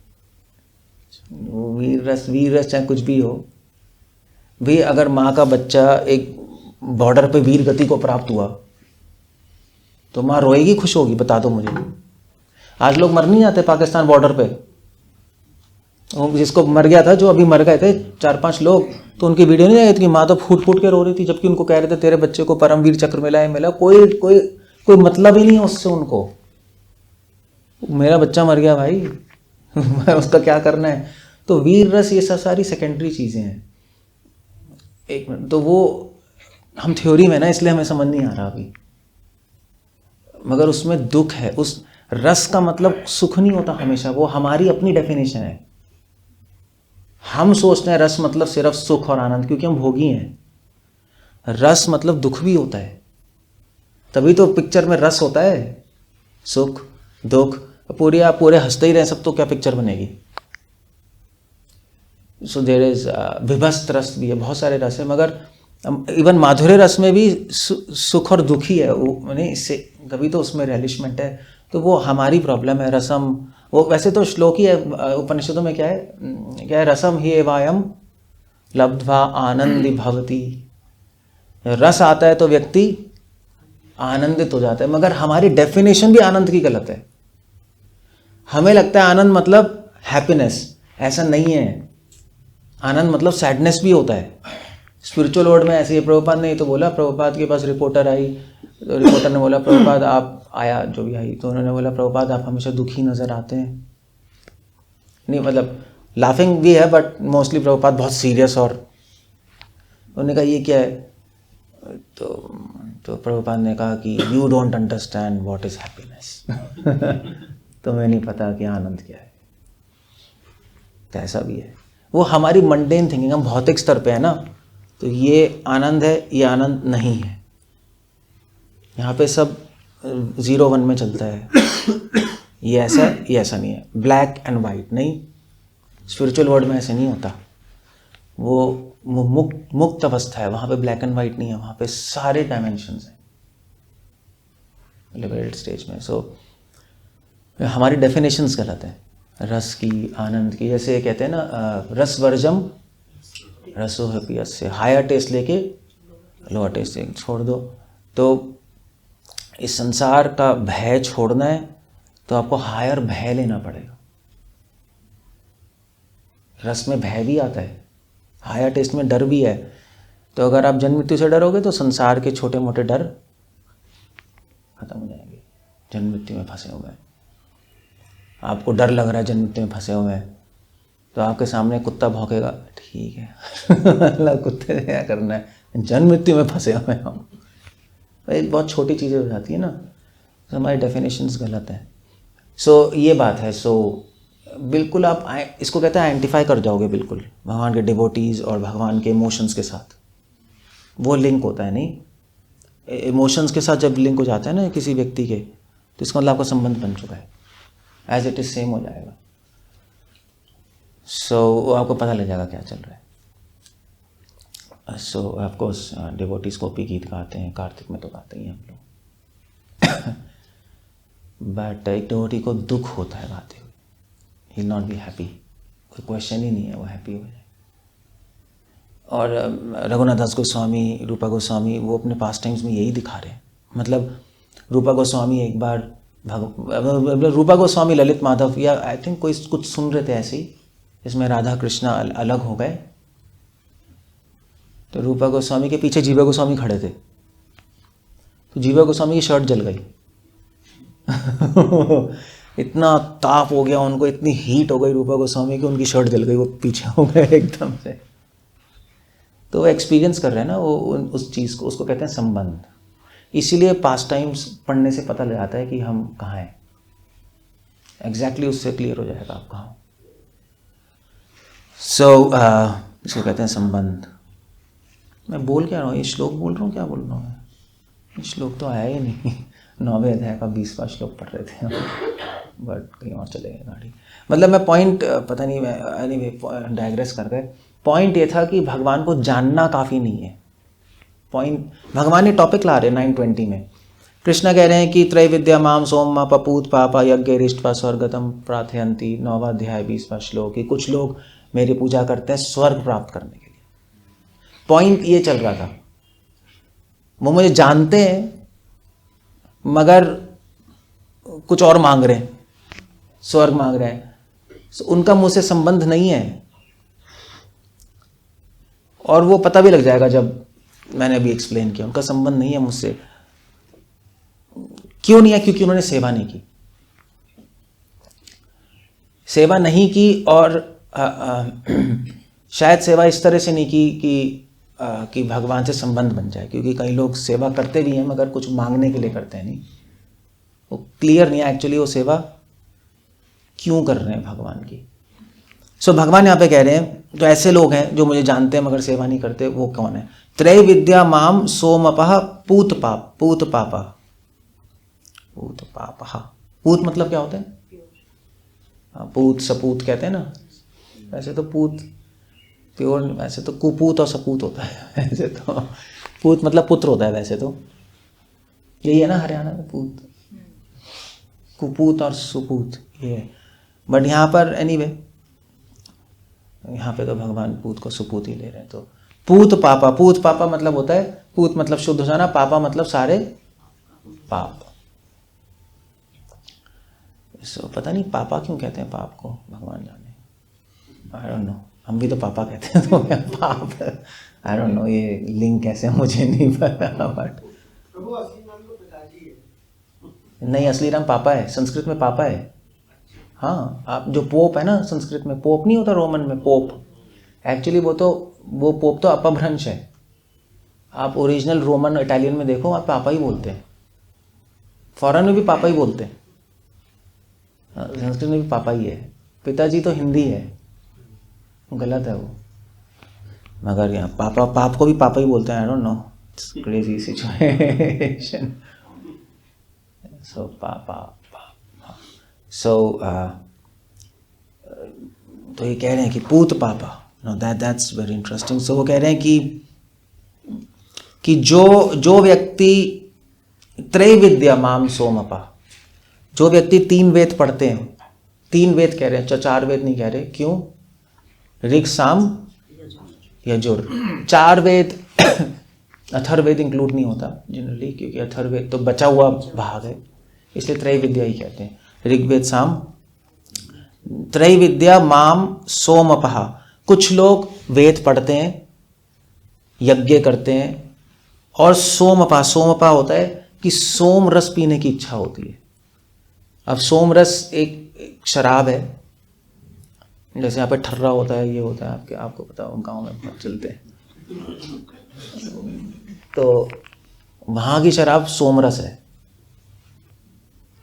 वो वीर रस चाहे कुछ भी हो भी, अगर माँ का बच्चा एक बॉर्डर पे वीर गति को प्राप्त हुआ तो माँ रोएगी, खुश होगी, बता दो मुझे। आज लोग मर नहीं जाते पाकिस्तान बॉर्डर पे, जिसको मर गया था, जो अभी मर गए थे 4-5 लोग, तो उनकी वीडियो नहीं आई थी कि माँ तो फूट फूट के रो रही थी, जबकि उनको कह रहे थे तेरे बच्चे को परमवीर चक्र मिला है, मिला, कोई मतलब ही नहीं है उससे उनको। मेरा बच्चा मर गया भाई, उसका क्या करना है। तो वीर रस ये सब सारी सेकेंडरी चीज़ें हैं। एक मिनट, तो वो हम थ्योरी में ना, इसलिए हमें समझ नहीं आ रहा अभी, मगर उसमें दुख है। उस रस का मतलब सुख नहीं होता हमेशा, वो हमारी अपनी डेफिनेशन है। हम सोचते हैं रस मतलब सिर्फ सुख और आनंद, क्योंकि हम भोगी हैं। रस मतलब दुख भी होता है, तभी तो पिक्चर में रस होता है, सुख दुख, आप पूरे हंसते ही रहे सब, तो क्या पिक्चर बनेगी। सो देयर इज विभस्त रस भी है, बहुत सारे रस है, मगर इवन माधुर्य रस में भी सुख और दुख ही है, यानी इससे कभी तो उसमें रिलिशमेंट है, तो वो हमारी प्रॉब्लम है। रसम, वो वैसे तो श्लोक ही है उपनिषदों में, क्या है, रसम ही एवायम लब्ध्वा आनंदी भवति। रस आता है तो व्यक्ति आनंदित हो जाता है, मगर हमारी डेफिनेशन भी आनंद की गलत है। हमें लगता है आनंद मतलब हैप्पीनेस, ऐसा नहीं है। आनंद मतलब सैडनेस भी होता है। स्पिरिचुअल वर्ल्ड में ऐसे ही प्रभुपाद ने तो बोला, प्रभुपाद के पास रिपोर्टर आई, तो रिपोर्टर ने बोला प्रभुपाद आप आया, जो भी आई, तो उन्होंने बोला प्रभुपाद आप हमेशा दुखी नज़र आते हैं। नहीं मतलब लाफिंग भी है, बट मोस्टली प्रभुपाद बहुत सीरियस और उन्होंने कहा ये क्या है, तो प्रभुपाद ने कहा कि you don't understand what is happiness. तुम्हें नहीं पता कि आनंद क्या है। तो ऐसा भी है, वो हमारी मंडेन थिंकिंग, हम भौतिक स्तर पे है ना, तो ये आनंद है, ये आनंद नहीं है। यहाँ पे सब 0-1 में चलता है, ये ऐसा है, ये ऐसा नहीं है, ब्लैक एंड वाइट नहीं। स्पिरिचुअल वर्ल्ड में ऐसे नहीं होता, वो मुक्त अवस्था है, वहाँ पे ब्लैक एंड वाइट नहीं है, वहाँ पे सारे डायमेंशंस हैं लिबरेटेड स्टेज में। सो हमारी डेफिनेशंस गलत है रस की, आनंद की। जैसे कहते हैं ना रस वर्जम रसो है पियस से, हायर टेस्ट लेके लोअर टेस्ट छोड़ दो। तो इस संसार का भय छोड़ना है तो आपको हायर भय लेना पड़ेगा। रस में भय भी आता है, हायर टेस्ट में डर भी है। तो अगर आप जन्म मृत्यु से डरोगे तो संसार के छोटे मोटे डर खत्म हो जाएंगे। जन्म मृत्यु में फंसे हुए हैं, आपको डर लग रहा है, जन्म मृत्यु में फंसे हुए हैं, तो आपके सामने कुत्ता भौंकेगा, ठीक है मतलब कुत्ते से क्या करना है, जन्म मृत्यु में फंसे हुए हैं हम। एक बहुत छोटी चीज़ें हो जाती है ना, तो हमारी डेफिनेशंस गलत है। सो ये बात है। सो बिल्कुल आप इसको कहते हैं आइडेंटिफाई कर जाओगे बिल्कुल भगवान के डिवोटीज और भगवान के इमोशंस के साथ। वो लिंक होता है, नहीं इमोशंस के साथ जब लिंक हो जाता है ना किसी व्यक्ति के, तो इसका मतलब आपका संबंध बन चुका है, एज इट इज सेम हो जाएगा। सो आपको पता लग जाएगा क्या चल रहा है। सो ऑफकोर्स डिवोटीज को भी गीत गाते हैं, कार्तिक में तो गाते ही हैं हम लोग बट एक डिवोटी को दुख होता है गाते हुए, he will not be happy, कोई क्वेश्चन ही नहीं है वो हैप्पी हो जाए। और रघुनाथ दास गोस्वामी, रूपा गोस्वामी, वो अपने पास टाइम्स में यही दिखा रहे हैं। मतलब रूपा गोस्वामी एक बार रूपा गोस्वामी ललित माधव या आई थिंक कोई कुछ सुन रहे थे ऐसे ही, जिसमें राधा कृष्णा अलग हो गए, तो रूपा गोस्वामी के पीछे जीवा गोस्वामी खड़े थे, तो जीवा गोस्वामी की शर्ट जल गई इतना ताप हो गया उनको, इतनी हीट हो गई रूपा गोस्वामी की, उनकी शर्ट जल गई, वो पीछे हो गए एकदम से। तो वो एक्सपीरियंस कर रहे हैं ना वो उस चीज़ को, उसको कहते हैं संबंध। इसीलिए पास्ट टाइम्स पढ़ने से पता लग जाता है कि हम कहाँ हैं, एग्जैक्टली उससे क्लियर हो जाएगा आप कहाँ। सो इसको कहते हैं संबंध। मैं बोल क्या रहा हूँ, ये श्लोक बोल रहा हूँ, क्या बोल रहा हूँ मैं, ये श्लोक तो आया ही नहीं। 9वें अध्याय का 20वां श्लोक पढ़ रहे थे बट कहीं और चले गए गाड़ी। मतलब मैं पॉइंट पता नहीं, मैं एनीवे डाइग्रेस कर गए। पॉइंट ये था कि भगवान को जानना काफ़ी नहीं है। पॉइंट भगवान ये टॉपिक ला रहे हैं 9:20 में। कृष्णा कह रहे हैं कि त्रैविद्या माम सोम पपूत पापा यज्ञ रिष्टवा स्वर्गतम प्रार्थयंती, 9वां अध्याय 20वां श्लोक, कि कुछ लोग मेरी पूजा करते हैं स्वर्ग प्राप्त करने के लिए। पॉइंट ये चल रहा था, वो मुझे जानते हैं मगर कुछ और मांग रहे हैं, स्वर्ग मांग रहे हैं, उनका मुझसे संबंध नहीं है। और वो पता भी लग जाएगा जब मैंने अभी एक्सप्लेन किया, उनका संबंध नहीं है मुझसे। क्यों नहीं है? क्योंकि उन्होंने सेवा नहीं की, सेवा नहीं की। और शायद सेवा इस तरह से नहीं की कि भगवान से संबंध बन जाए, क्योंकि कई लोग सेवा करते भी हैं मगर कुछ मांगने के लिए करते हैं, नहीं, वो क्लियर नहीं है एक्चुअली वो सेवा क्यों कर रहे हैं भगवान की। सो भगवान यहाँ पे कह रहे हैं जो ऐसे लोग हैं जो मुझे जानते हैं मगर सेवा नहीं करते, वो कौन है? त्रय विद्या माम सोमपः पूत पापा। पूत मतलब क्या होता है? पूत सपूत कहते हैं ना, वैसे तो पूत प्योर, वैसे तो कुपूत और सपूत होता है। वैसे तो पूत मतलब पुत्र होता है, वैसे तो यही है ना हरियाणा में पूत, कुपूत और सुपूत ये है। बट यहाँ पर एनीवे यहाँ पे तो भगवान पूत को सुपूत ही ले रहे हैं। तो पूत पापा मतलब होता है, पूत मतलब शुद्ध हो जाना, पापा मतलब सारे पाप। सो पता नहीं पापा क्यों कहते हैं पाप को, भगवान जाने, आई डोंट नो। हम भी तो पापा कहते हैं तो पाप, आई डोंट नो ये लिंक कैसे, मुझे नहीं पता। बट नहीं, असली नाम पापा है, संस्कृत में पापा है। हाँ, आप जो पोप है ना, संस्कृत में पोप नहीं होता, रोमन में पोप, एक्चुअली वो पोप तो अपभ्रंश है, आप ओरिजिनल रोमन इटालियन में देखो, आप पापा ही बोलते हैं। फॉरेन में भी पापा ही बोलते हैं, संस्कृत में भी पापा ही है। पिताजी तो हिंदी है, गलत है वो। मगर यहाँ पापा, पाप को भी पापा ही बोलते हैं। I don't know, it's crazy situation. So पापा, सो तो ये कह रहे हैं कि पूत पापा, नो दैट्स वेरी इंटरेस्टिंग। सो वो कह रहे हैं कि जो व्यक्ति त्रैविद्या माम सोमपा, जो व्यक्ति 3 वेद पढ़ते हैं, 3 वेद कह रहे हैं, 4 वेद नहीं कह रहे। क्यों? ऋग साम यजुर। 4 वेद, अथर्ववेद इंक्लूड नहीं होता जनरली, क्योंकि अथर्ववेद तो बचा हुआ भाग है, इसलिए त्रैविद्या ही कहते हैं। ऋग्वेद साम, त्रैविद्या माम सोमपहा। कुछ लोग वेद पढ़ते हैं, यज्ञ करते हैं, और सोमपा, सोमपा होता है कि सोम रस पीने की इच्छा होती है। अब सोम रस एक शराब है, जैसे यहाँ पे ठर्रा होता है, ये होता है, आपको पता हो, गाँव में बहुत चलते हैं। तो वहाँ की शराब सोम रस है,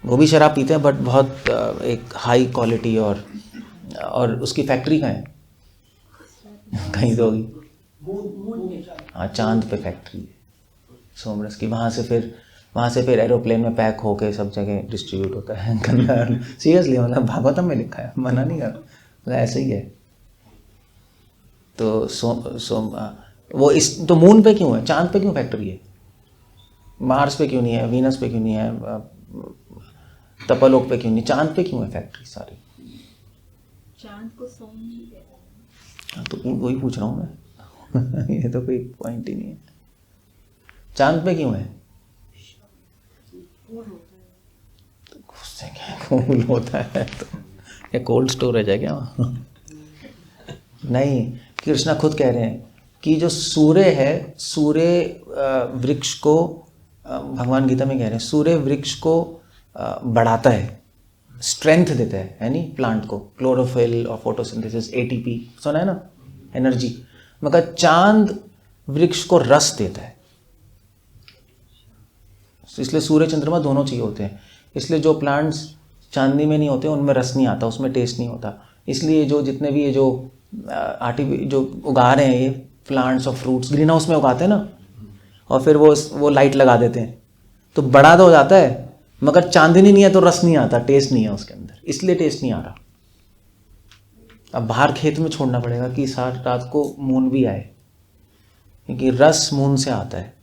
वो भी शराब पीते हैं, बट बहुत एक हाई क्वालिटी। और उसकी फैक्ट्री कहाँ है? कहीं तो होगी, हाँ, चांद पे फैक्ट्री है सोमरस की। वहाँ से फिर एरोप्लेन में पैक होके सब जगह डिस्ट्रीब्यूट होता है। सीरियसली, मतलब भागवतम में लिखा है, मना नहीं कर, मतलब ऐसे ही है। तो वो इस तो मून पे क्यों है, चांद पे क्यों फैक्ट्री है? मार्स पे क्यों नहीं है, वीनस पे क्यों नहीं है, तपलोक पे क्यों नहीं, चांद पे क्यों है फैक्ट्री सारी? चांद को सोम नहीं कहते। हाँ, तो वही पूछ रहा हूँ मैं। ये तो कोई पॉइंट ही नहीं है। चांद पे क्यों है? उससे क्या कूल होता है? तो ये कोल्ड स्टोरेज है क्या? नहीं, कृष्णा खुद कह रहे हैं कि जो सूर्य है, सूर्य वृक्ष को, भगवान गीता में कह रहे हैं, सूर्य वृक्ष को बढ़ाता है, स्ट्रेंथ देता है नहीं प्लांट को, क्लोरोफिल और फोटोसिंथेसिस, एटीपी सुना है ना, एनर्जी। मगर चांद वृक्ष को रस देता है, इसलिए सूर्य चंद्रमा दोनों चाहिए होते हैं। इसलिए जो प्लांट्स चांदनी में नहीं होते उनमें रस नहीं आता, उसमें टेस्ट नहीं होता। इसलिए जो जितने भी ये जो जो उगा रहे हैं ये प्लांट्स और फ्रूट्स, ग्रीन हाउस में उगाते हैं ना, और फिर वो लाइट लगा देते हैं तो बड़ा तो हो जाता है, मगर चांदनी नहीं है तो रस नहीं आता, टेस्ट नहीं है उसके अंदर, इसलिए टेस्ट नहीं आ रहा। अब बाहर खेत में छोड़ना पड़ेगा कि सारी रात को मून भी आए, क्योंकि रस मून से आता है,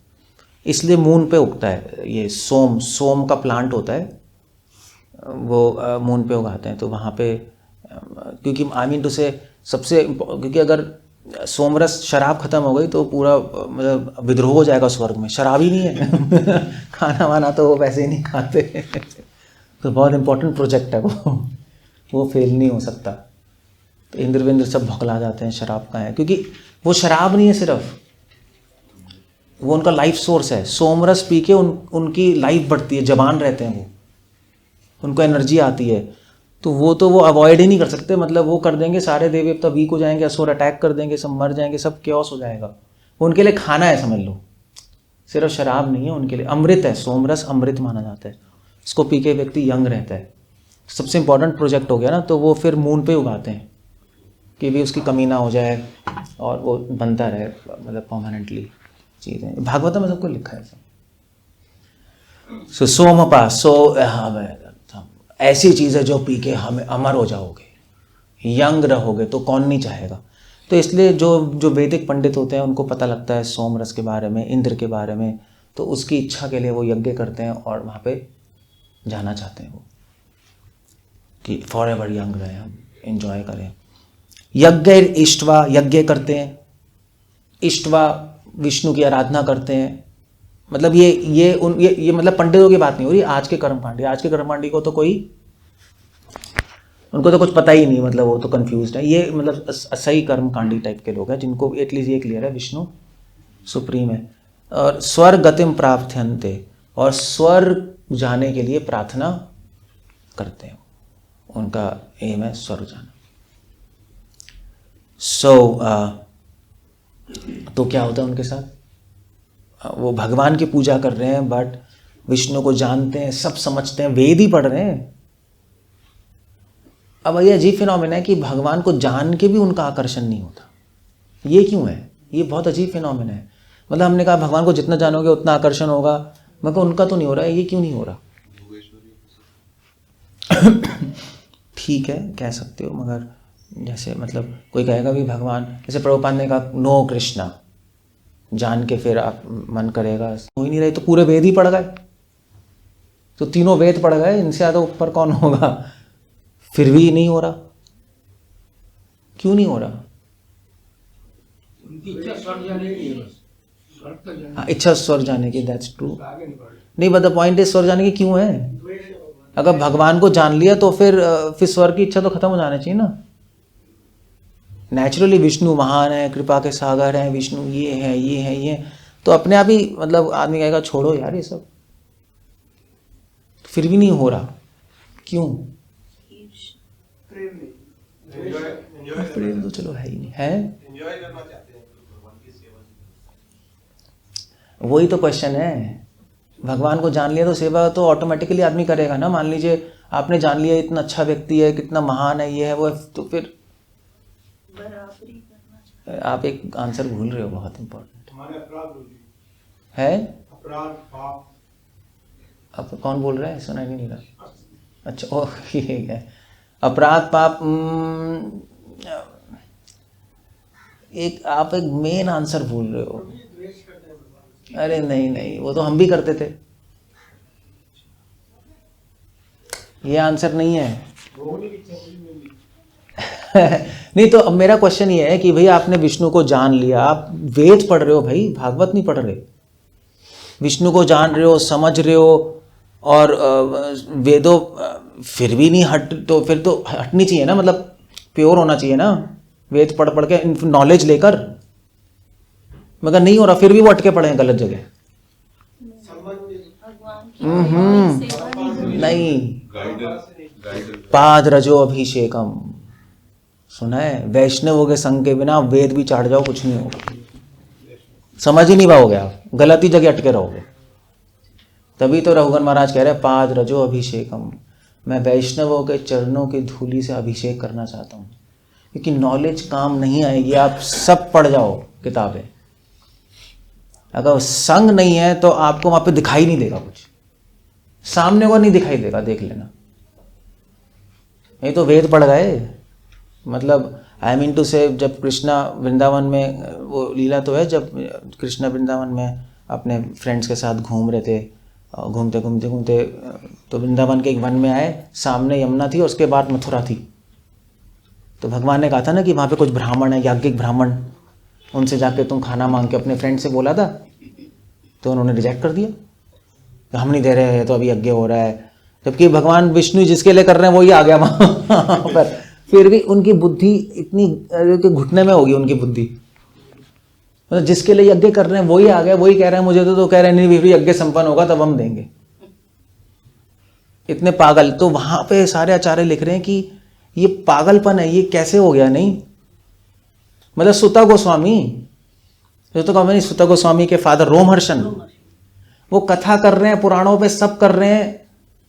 इसलिए मून पे उगता है। ये सोम का प्लांट होता है, वो मून पे उगाते हैं। तो वहाँ पे क्योंकि टू से सबसे, क्योंकि अगर सोमरस शराब खत्म हो गई तो पूरा मतलब विद्रोह हो जाएगा स्वर्ग में, शराब ही नहीं है। खाना वाना तो वो वैसे ही नहीं खाते। तो बहुत इंपॉर्टेंट प्रोजेक्ट है वो फेल नहीं हो सकता। तो इंद्र सब भौकला जाते हैं शराब का है, क्योंकि वो शराब नहीं है सिर्फ, वो उनका लाइफ सोर्स है। सोमरस पी के उनकी लाइफ बढ़ती है, जवान रहते हैं वो, उनको एनर्जी आती है। तो वो अवॉइड ही नहीं कर सकते, मतलब वो कर देंगे, सारे देवी देवता वीक हो जाएंगे, असुर अटैक कर देंगे, सब मर जाएंगे, सब क्योस हो जाएगा। वो उनके लिए खाना है, समझ लो, सिर्फ शराब नहीं है उनके लिए, अमृत है। सोमरस अमृत माना जाता है, इसको पी के व्यक्ति यंग रहता है। सबसे इंपॉर्टेंट प्रोजेक्ट हो गया ना, तो वो फिर मून पे उगाते हैं कि भी उसकी कमी ना हो जाए और वो बनता रहे, मतलब परमानेंटली चीज़ें। भागवत में सबको लिखा है सब। सोमपा, ऐसी चीज़ है जो पी के हमें अमर हो जाओगे, यंग रहोगे, तो कौन नहीं चाहेगा। तो इसलिए जो वैदिक पंडित होते हैं उनको पता लगता है सोमरस के बारे में, इंद्र के बारे में, तो उसकी इच्छा के लिए वो यज्ञ करते हैं और वहाँ पे जाना चाहते हैं वो, कि फॉर एवर यंग रहे, हम एंजॉय करें। यज्ञ इष्टवा, यज्ञ करते हैं, इष्टवा विष्णु की आराधना करते हैं। मतलब ये मतलब पंडितों की बात नहीं हो रही, आज के कर्मकांडी को तो उनको तो कुछ पता ही नहीं, मतलब वो तो कंफ्यूज्ड है। ये मतलब सही कर्मकांडी टाइप के लोग हैं जिनको एटलीस्ट ये क्लियर है विष्णु सुप्रीम है। और स्वर्ग गतिम प्रार्थयन्ते, और स्वर्ग जाने के लिए प्रार्थना करते हैं, उनका एम है स्वर्ग जाना। तो क्या होता है उनके साथ? वो भगवान की पूजा कर रहे हैं बट विष्णु को जानते हैं, सब समझते हैं, वेद ही पढ़ रहे हैं। अब ये अजीब फिनोमेना है कि भगवान को जान के भी उनका आकर्षण नहीं होता। ये क्यों है? ये बहुत अजीब फिनोमेना है। मतलब हमने कहा भगवान को जितना जानोगे उतना आकर्षण होगा, मगर उनका तो नहीं हो रहा है, ये क्यों नहीं हो रहा? ठीक है कह सकते हो, मगर जैसे मतलब कोई कहेगा भी भगवान, जैसे प्रभुपाद ने कहा नो कृष्णा, जान के फिर आप मन करेगा, हो ही नहीं रहे तो पूरे वेद ही पढ़ गए, तो तीनों वेद पढ़ गए, इनसे ज़्यादा ऊपर कौन होगा? फिर भी नहीं हो रहा, क्यों नहीं हो रहा? उनकी इच्छा स्वर्ग जाने की है, बस स्वर्ग तक जाने हाँ, इच्छा स्वर्ग जाने की, दैट्स ट्रू। की, आगे नहीं बढ़े। नहीं बट द पॉइंट इज स्वर्ग जाने की क्यों है? अगर भगवान को जान लिया तो फिर स्वर्ग की इच्छा तो खत्म हो जाना चाहिए ना। नेचुरली विष्णु महान है, कृपा के सागर हैं विष्णु, ये है ये है ये है, तो अपने आप ही मतलब आदमी कहेगा छोड़ो यार ये सब, फिर भी नहीं हो रहा, क्यों? प्रेम तो चलो है ही नहीं है, वही तो क्वेश्चन है। भगवान को जान लिया तो सेवा तो ऑटोमेटिकली आदमी करेगा ना। मान लीजिए आपने जान लिया इतना अच्छा व्यक्ति है, कितना महान है, ये है वो है, तो फिर बराबरी करना चाहिए। आप एक आंसर भूल रहे हो, बहुत इंपॉर्टेंट हमारे अपराध होगी, है। अपराध पाप। अब कौन बोल रहा है? सुना ही नहीं रहा। अच्छा ओ ये है अपराध पाप। एक आप एक मेन आंसर भूल रहे हो। अरे नहीं नहीं, वो तो हम भी करते थे, ये आंसर नहीं है। नहीं तो अब मेरा क्वेश्चन ये है कि भाई आपने विष्णु को जान लिया, आप वेद पढ़ रहे हो भाई, भागवत नहीं पढ़ रहे, विष्णु को जान रहे हो, समझ रहे हो, और वेदों फिर भी नहीं हट, तो फिर तो हटनी चाहिए ना, मतलब प्योर होना चाहिए ना, वेद पढ़ पढ़ के नॉलेज लेकर, मगर नहीं हो रहा, फिर भी वो अटके पड़े हैं गलत जगह। भगवान की सेवा नहीं, गाइडर पाद रजो अभिषेकम सुना है, वैष्णवों के संग के बिना वेद भी चाट जाओ कुछ नहीं होगा, समझ ही नहीं पाओगे आप, गलत ही जगह अटके रहोगे। तभी तो रघुवर महाराज कह रहे हैं पाद रजो अभिषेकम, मैं वैष्णवों के चरणों की धूली से अभिषेक करना चाहता हूँ, क्योंकि नॉलेज काम नहीं आएगी, आप सब पढ़ जाओ किताबें, अगर संग नहीं है तो आपको वहां पे दिखाई नहीं देगा कुछ, सामने को नहीं दिखाई देगा, देख लेना। नहीं तो वेद पढ़ गए, मतलब आई मीन टू से, जब कृष्णा वृंदावन में, वो लीला तो है जब कृष्णा वृंदावन में अपने फ्रेंड्स के साथ घूम रहे थे, घूमते घूमते घूमते तो वृंदावन के एक वन में आए, सामने यमुना थी और उसके बाद मथुरा थी। तो भगवान ने कहा था ना कि वहाँ पे कुछ ब्राह्मण है, याज्ञिक ब्राह्मण, उनसे जाके तुम खाना मांग के अपने फ्रेंड से बोला था, तो उन्होंने रिजेक्ट कर दिया, हम नहीं दे रहे हैं, तो अभी यज्ञ हो रहा है, जबकि भगवान विष्णु जिसके लिए कर रहे हैं वही आ गया वहाँ पर। फिर भी उनकी बुद्धि इतनी घुटने में होगी उनकी बुद्धि, मतलब जिसके लिए यज्ञ कर रहे हैं वही आ गया, वही कह रहे हैं मुझे, तो कह रहे हैं नहीं यज्ञ संपन्न होगा तब हम देंगे, इतने पागल। तो वहां पे सारे आचार्य लिख रहे हैं कि ये पागलपन है, ये कैसे हो गया? नहीं मतलब सुता गोस्वामी, सुता गोस्वामी के फादर रोमहर्षण, वो कथा कर रहे हैं, पुराणों पे सब कर रहे हैं,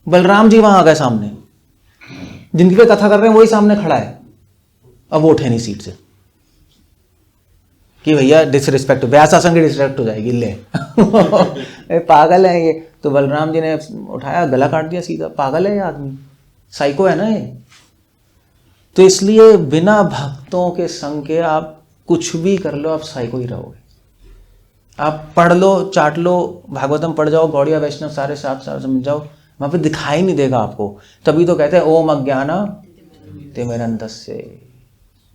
बलराम जी वहां आ गए सामने, जिनकी पे कथा कर रहे हैं वही सामने खड़ा है, अब वो उठे नहीं सीट से कि भैया डिसरिस्पेक्ट, व्यासासन की डिसरिस्पेक्ट हो जाएगी, ले पागल है ये। तो बलराम जी ने उठाया, गला काट दिया सीधा, पागल है ये आदमी, साइको है ना ये। तो इसलिए बिना भक्तों के संग के आप कुछ भी कर लो, आप साइको ही रहोगे। आप पढ़ लो, चाट लो, भागवतम पढ़ जाओ, गौड़िया वैष्णव सारे साथ समझ जाओ, वहां पे दिखाई नहीं देगा आपको। तभी तो कहते हैं ओम अज्ञाना तिमिरन्धस्य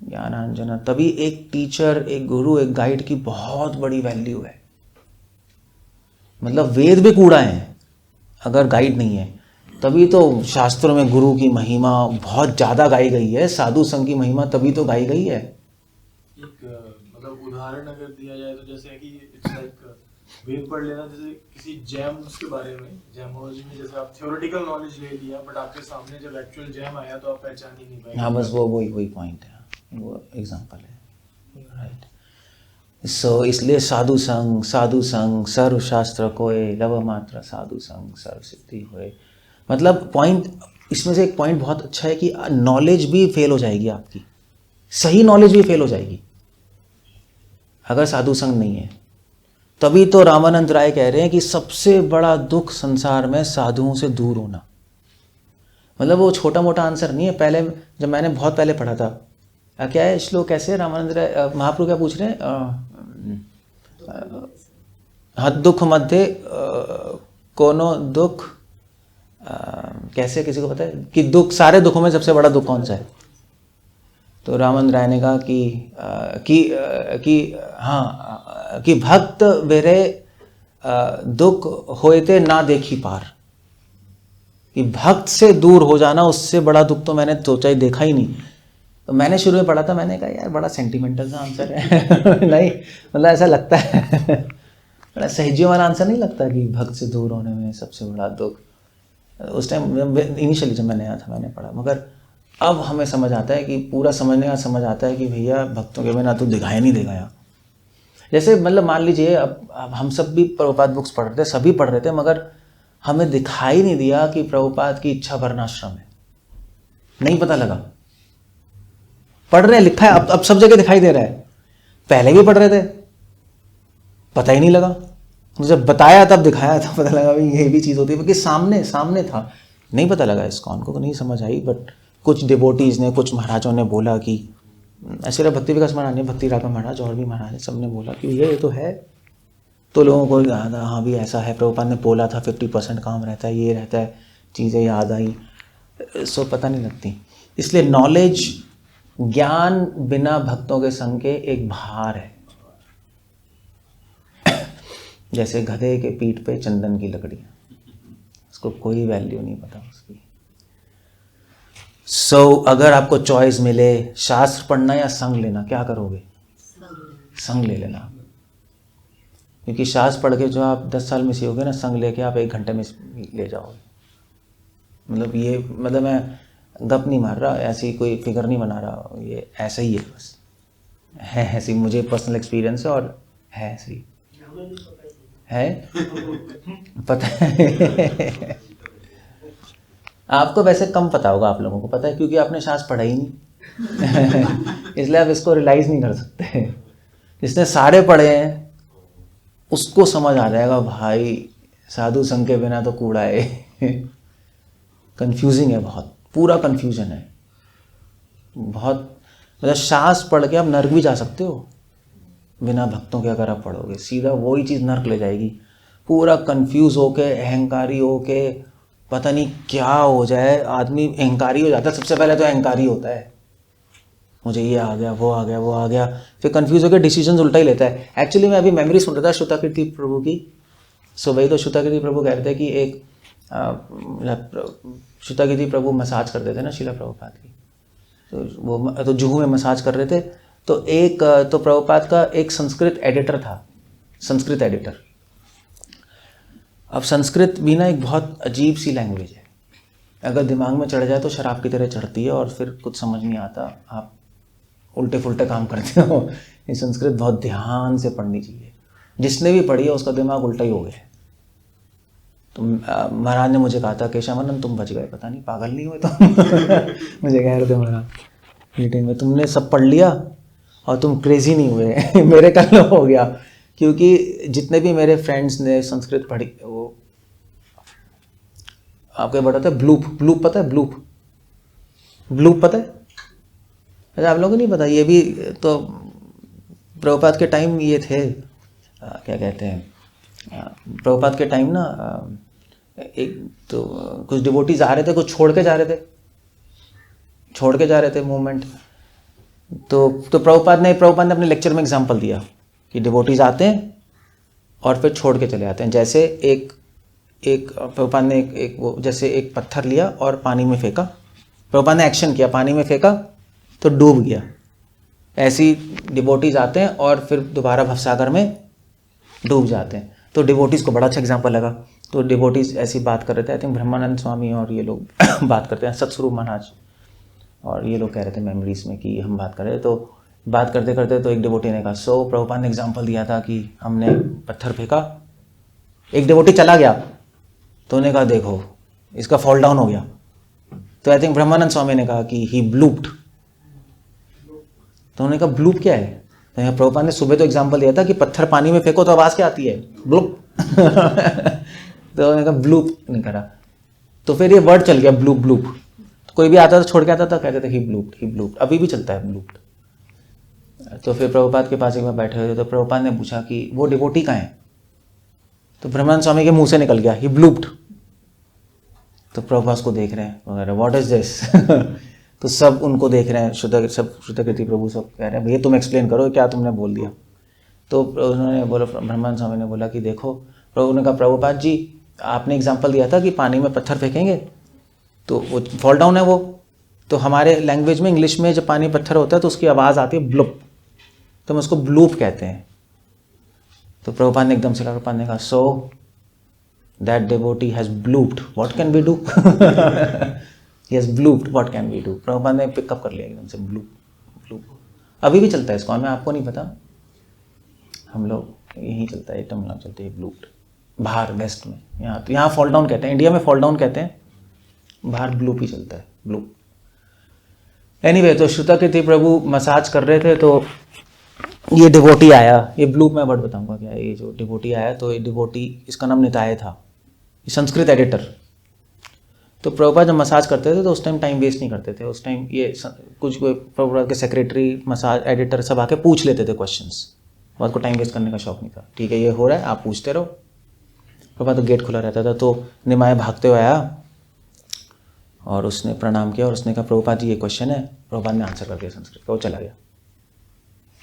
ज्ञानांजन। तभी एक टीचर, एक गुरु, एक गाइड की बहुत बड़ी वैल्यू है। मतलब वेद भी कूड़ा है अगर गाइड नहीं है। तभी तो शास्त्रों में गुरु की महिमा बहुत ज्यादा गाई गई है, साधु संघ की महिमा तभी तो गाई गई है। एक मतलब उदाहरण अगर दिया जाए तो जैसे कि इट्स लाइक वेद पढ़ लेना, जैसे किसी जैम्स के बारे में, जैमोलॉजी में जैसे आप थ्योरेटिकल नॉलेज ले लिया, बट आपके सामने जब एक्चुअल जैम आया तो आप पहचान ही नहीं पाए। हाँ बस वो वही पॉइंट है, वो एग्जांपल है, राइट। इसलिए साधु संग सर्वशास्त्र कोय, लव मात्र साधु संग सर्व सिद्धि होए। मतलब पॉइंट इसमें से एक पॉइंट बहुत अच्छा है कि नॉलेज भी फेल हो जाएगी आपकी, सही नॉलेज भी फेल हो जाएगी अगर साधु संग नहीं है। तभी तो रामानंद राय कह रहे हैं कि सबसे बड़ा दुख संसार में साधुओं से दूर होना। मतलब वो छोटा मोटा आंसर नहीं है। पहले जब मैंने बहुत पहले पढ़ा था, क्या है श्लोक, कैसे रामानंद राय महाप्रभु क्या पूछ रहे हैं, हद दुख मध्य कोनो दुख, कैसे किसी को पता है कि दुख, सारे दुखों में सबसे बड़ा दुख कौन सा है? तो रामानंद राय ने कहा कि भक्त बेरे दुख होते ना देखी पार, कि भक्त से दूर हो जाना उससे बड़ा दुख तो मैंने सोचा ही देखा ही नहीं। तो मैंने शुरू में पढ़ा था, मैंने कहा यार बड़ा सेंटिमेंटल सा आंसर है नहीं, मतलब ऐसा लगता है बड़ा सहजियों वाला आंसर नहीं लगता कि भक्त से दूर होने में सबसे बड़ा दुख। उस टाइम इनिशियली जब मैं नया था मैंने पढ़ा, मगर अब हमें समझ आता है कि पूरा समझने का समझ आता है कि भैया भक्तों के बिना तो दिखाई नहीं देगा यहाँ। जैसे मतलब मान लीजिए अब हम सब भी प्रभुपाद बुक्स पढ़ रहे थे, सभी पढ़ रहे थे, मगर हमें दिखाई नहीं दिया कि प्रभुपाद की इच्छा वर्णाश्रम है, नहीं पता लगा। पढ़ रहे हैं, लिखा है, अब सब जगह दिखाई दे रहा है। पहले भी पढ़ रहे थे, पता ही नहीं लगा, जब बताया तब दिखाया तब पता लगा भाई ये भी चीज़ होती है, क्योंकि सामने था, नहीं पता लगा इसको, उनको नहीं समझ आई। बट कुछ डिवोटीज़ ने, कुछ महाराजों ने बोला कि ऐसे भक्ति विकास महाराज ने, भक्ति राघव महाराज और भी महाराज ने, सब ने बोला कि ये तो है। तो लोगों को याद आ, हाँ भी ऐसा है, प्रभुपाद ने बोला था 50% काम रहता है, ये रहता है, चीज़ें याद आई, सो पता नहीं लगती। इसलिए नॉलेज, ज्ञान बिना भक्तों के संग के एक भार है। जैसे गधे के पीठ पे चंदन की लकड़ियाँ, उसको कोई वैल्यू नहीं पता उसकी। अगर आपको चॉइस मिले शास्त्र पढ़ना या संग लेना, क्या करोगे? संग ले लेना, क्योंकि शास्त्र पढ़ के जो आप 10 साल में सीखोगे ना, संग लेके आप 1 घंटे में ले जाओगे। मतलब मैं गप नहीं मार रहा, ऐसी कोई फिगर नहीं बना रहा, ये ऐसा ही है, बस है ऐसी, मुझे पर्सनल एक्सपीरियंस है और है ऐसी है पता है। आपको वैसे कम पता होगा, आप लोगों को पता है क्योंकि आपने शास्त्र पढ़ा ही नहीं इसलिए आप इसको रियलाइज नहीं कर सकते। जिसने सारे पढ़े हैं उसको समझ आ जाएगा भाई साधु संग के बिना तो कूड़ा है। कंफ्यूजिंग है, बहुत पूरा कंफ्यूजन है बहुत। मतलब शास्त्र पढ़ के आप नर्क भी जा सकते हो बिना भक्तों के, अगर आप पढ़ोगे सीधा वही चीज़ नर्क ले जाएगी। पूरा कंफ्यूज होके, अहंकारी होके, पता नहीं क्या हो जाए, आदमी अहंकारी हो जाता है। सबसे पहले तो अहंकारी होता है, मुझे ये आ गया, वो आ गया, वो आ गया, फिर कंफ्यूज होकर डिसीजन उल्टा ही लेता है। एक्चुअली मैं अभी मेमोरी सुन रहा था श्रुताकीर्ति प्रभु की, सो वही तो श्रुताकीर्ति प्रभु कह रहे थे कि एक श्रुताकीर्ति प्रभु मसाज कर देते ना शिला प्रभुपाद की, तो वो तो जुहू में मसाज कर रहे थे। तो तो प्रभुपाद का एक संस्कृत एडिटर था, संस्कृत एडिटर। अब संस्कृत भी ना एक बहुत अजीब सी लैंग्वेज है, अगर दिमाग में चढ़ जाए तो शराब की तरह चढ़ती है और फिर कुछ समझ नहीं आता, आप उल्टे फुल्टे काम करते हो। ये संस्कृत बहुत ध्यान से पढ़नी चाहिए, जिसने भी पढ़ी है उसका दिमाग उल्टा ही हो गया। तो महाराज ने मुझे कहा था केशवानंद तुम बच गए, पता नहीं पागल नहीं हुए तुम मुझे कह रहे थे महाराज मीटिंग में, तुमने सब पढ़ लिया और तुम क्रेजी नहीं हुए। मेरे कल हो गया, क्योंकि जितने भी मेरे फ्रेंड्स ने संस्कृत पढ़ी, वो आपको बताता है ब्लूप पता है? ब्लूप पता है? अच्छा आप लोगों को नहीं पता, ये भी तो प्रभुपाद के टाइम ये थे, क्या कहते हैं, प्रभुपाद के टाइम ना एक तो कुछ डिवोटीज आ रहे थे, कुछ छोड़ के जा रहे थे मूवमेंट। तो प्रभुपाद ने अपने लेक्चर में एग्जांपल दिया कि डिवोटीज आते हैं और फिर छोड़ के चले आते हैं। जैसे एक प्रभुपाद ने एक वो जैसे एक पत्थर लिया और पानी में फेंका, प्रभुपाद ने एक्शन किया, पानी में फेंका तो डूब गया। ऐसी डिवोटीज आते हैं और फिर दोबारा भवसागर में डूब जाते हैं। तो डिवोटीज को बड़ा अच्छा एग्जांपल लगा, तो डिवोटीज ऐसी बात कर रहे थे, आई थिंक ब्रह्मानंद स्वामी और ये लोग बात करते हैं, सतस्वरूप महाराज और ये लोग कह रहे थे मेमोरीज में कि हम बात कर रहे थे। तो बात करते करते तो एक डिवोटी ने कहा, सो प्रभुपाद ने एग्जाम्पल दिया था कि हमने पत्थर फेंका, एक डिवोटी चला गया, तो उन्होंने कहा देखो इसका फॉल डाउन हो गया। तो आई थिंक ब्रह्मानंद स्वामी ने कहा कि ही ब्लूप्ड। तो उन्होंने कहा ब्लूप क्या है? तो यहाँ प्रभुपाद ने सुबह तो एग्जाम्पल दिया था कि पत्थर पानी में फेंको तो आवाज़ क्या आती है? ब्लूप। तो उन्होंने कहा ब्लूप नहीं करा, तो फिर ये वर्ड चल गया ब्लूप ब्लूप। तो कोई भी आता था छोड़ के आता था, कहते थे ही ब्लूप्ड, अभी भी चलता है ब्लूप्ड। तो फिर प्रभुपाद के पास एक बार बैठे हुए थे, तो प्रभुपाद ने पूछा कि वो डिवोटी कहाँ है? तो ब्रह्मानंद स्वामी के मुंह से निकल गया ही ब्लूप्ड। तो प्रभुपाद को देख रहे हैं वगैरह, व्हाट इज दिस? तो सब उनको देख रहे हैं, श्रुतकीर्ति प्रभु सब कह रहे हैं भैया तुम एक्सप्लेन करो क्या तुमने बोल दिया। तो उन्होंने बोला, ब्रह्मानंद स्वामी ने बोला कि देखो, प्रभु ने कहा प्रभुपाद जी आपने एग्जाम्पल दिया था कि पानी में पत्थर फेंकेंगे तो वो फॉल डाउन है वो, तो हमारे लैंग्वेज में इंग्लिश में जब पानी पत्थर होता है तो उसकी आवाज़ आती है ब्लूप, तो हम उसको ब्लूप कहते हैं। तो प्रभुपाद ने एकदम से प्रभुपाद ने कहा so that devotee has blooped, what can we do? He has blooped, what can we do? Prabhupad ने पिकअप कर लिया एकदम से ब्लूप। अभी भी चलता है इसको, हमें आपको नहीं पता, हम लोग यहीं चलता है, टर्म चलते हैं ब्लूप्ड। बाहर वेस्ट में यहाँ फॉल डाउन कहते हैं, इंडिया में फॉल डाउन कहते हैं, बाहर ब्लूप ही चलता है, ब्लूप। एनीवे, तो श्रुतकीर्ति प्रभु मसाज कर रहे थे, तो ये डिवोटी आया, ये ब्लूप मैं वर्ड बताऊंगा क्या है। ये जो डिवोटी आया, तो ये डिवोटी, इसका नाम निताय था, ये संस्कृत एडिटर। तो प्रभुपाद जब मसाज करते थे तो उस टाइम टाइम वेस्ट नहीं करते थे, उस टाइम ये कुछ प्रभुपाद के सेक्रेटरी, मसाज एडिटर सब आके पूछ लेते थे क्वेश्चंस, प्रभुपाद को टाइम वेस्ट करने का शौक नहीं था। ठीक है ये हो रहा है, आप पूछते रहो। प्रभुपाद तो गेट खुला रहता था, तो निमाय भागते हुए आया और उसने प्रणाम किया और उसने कहा प्रभुपाद जी ये क्वेश्चन है। प्रभुपाद ने आंसर कर दिया संस्कृत का, वो चला गया।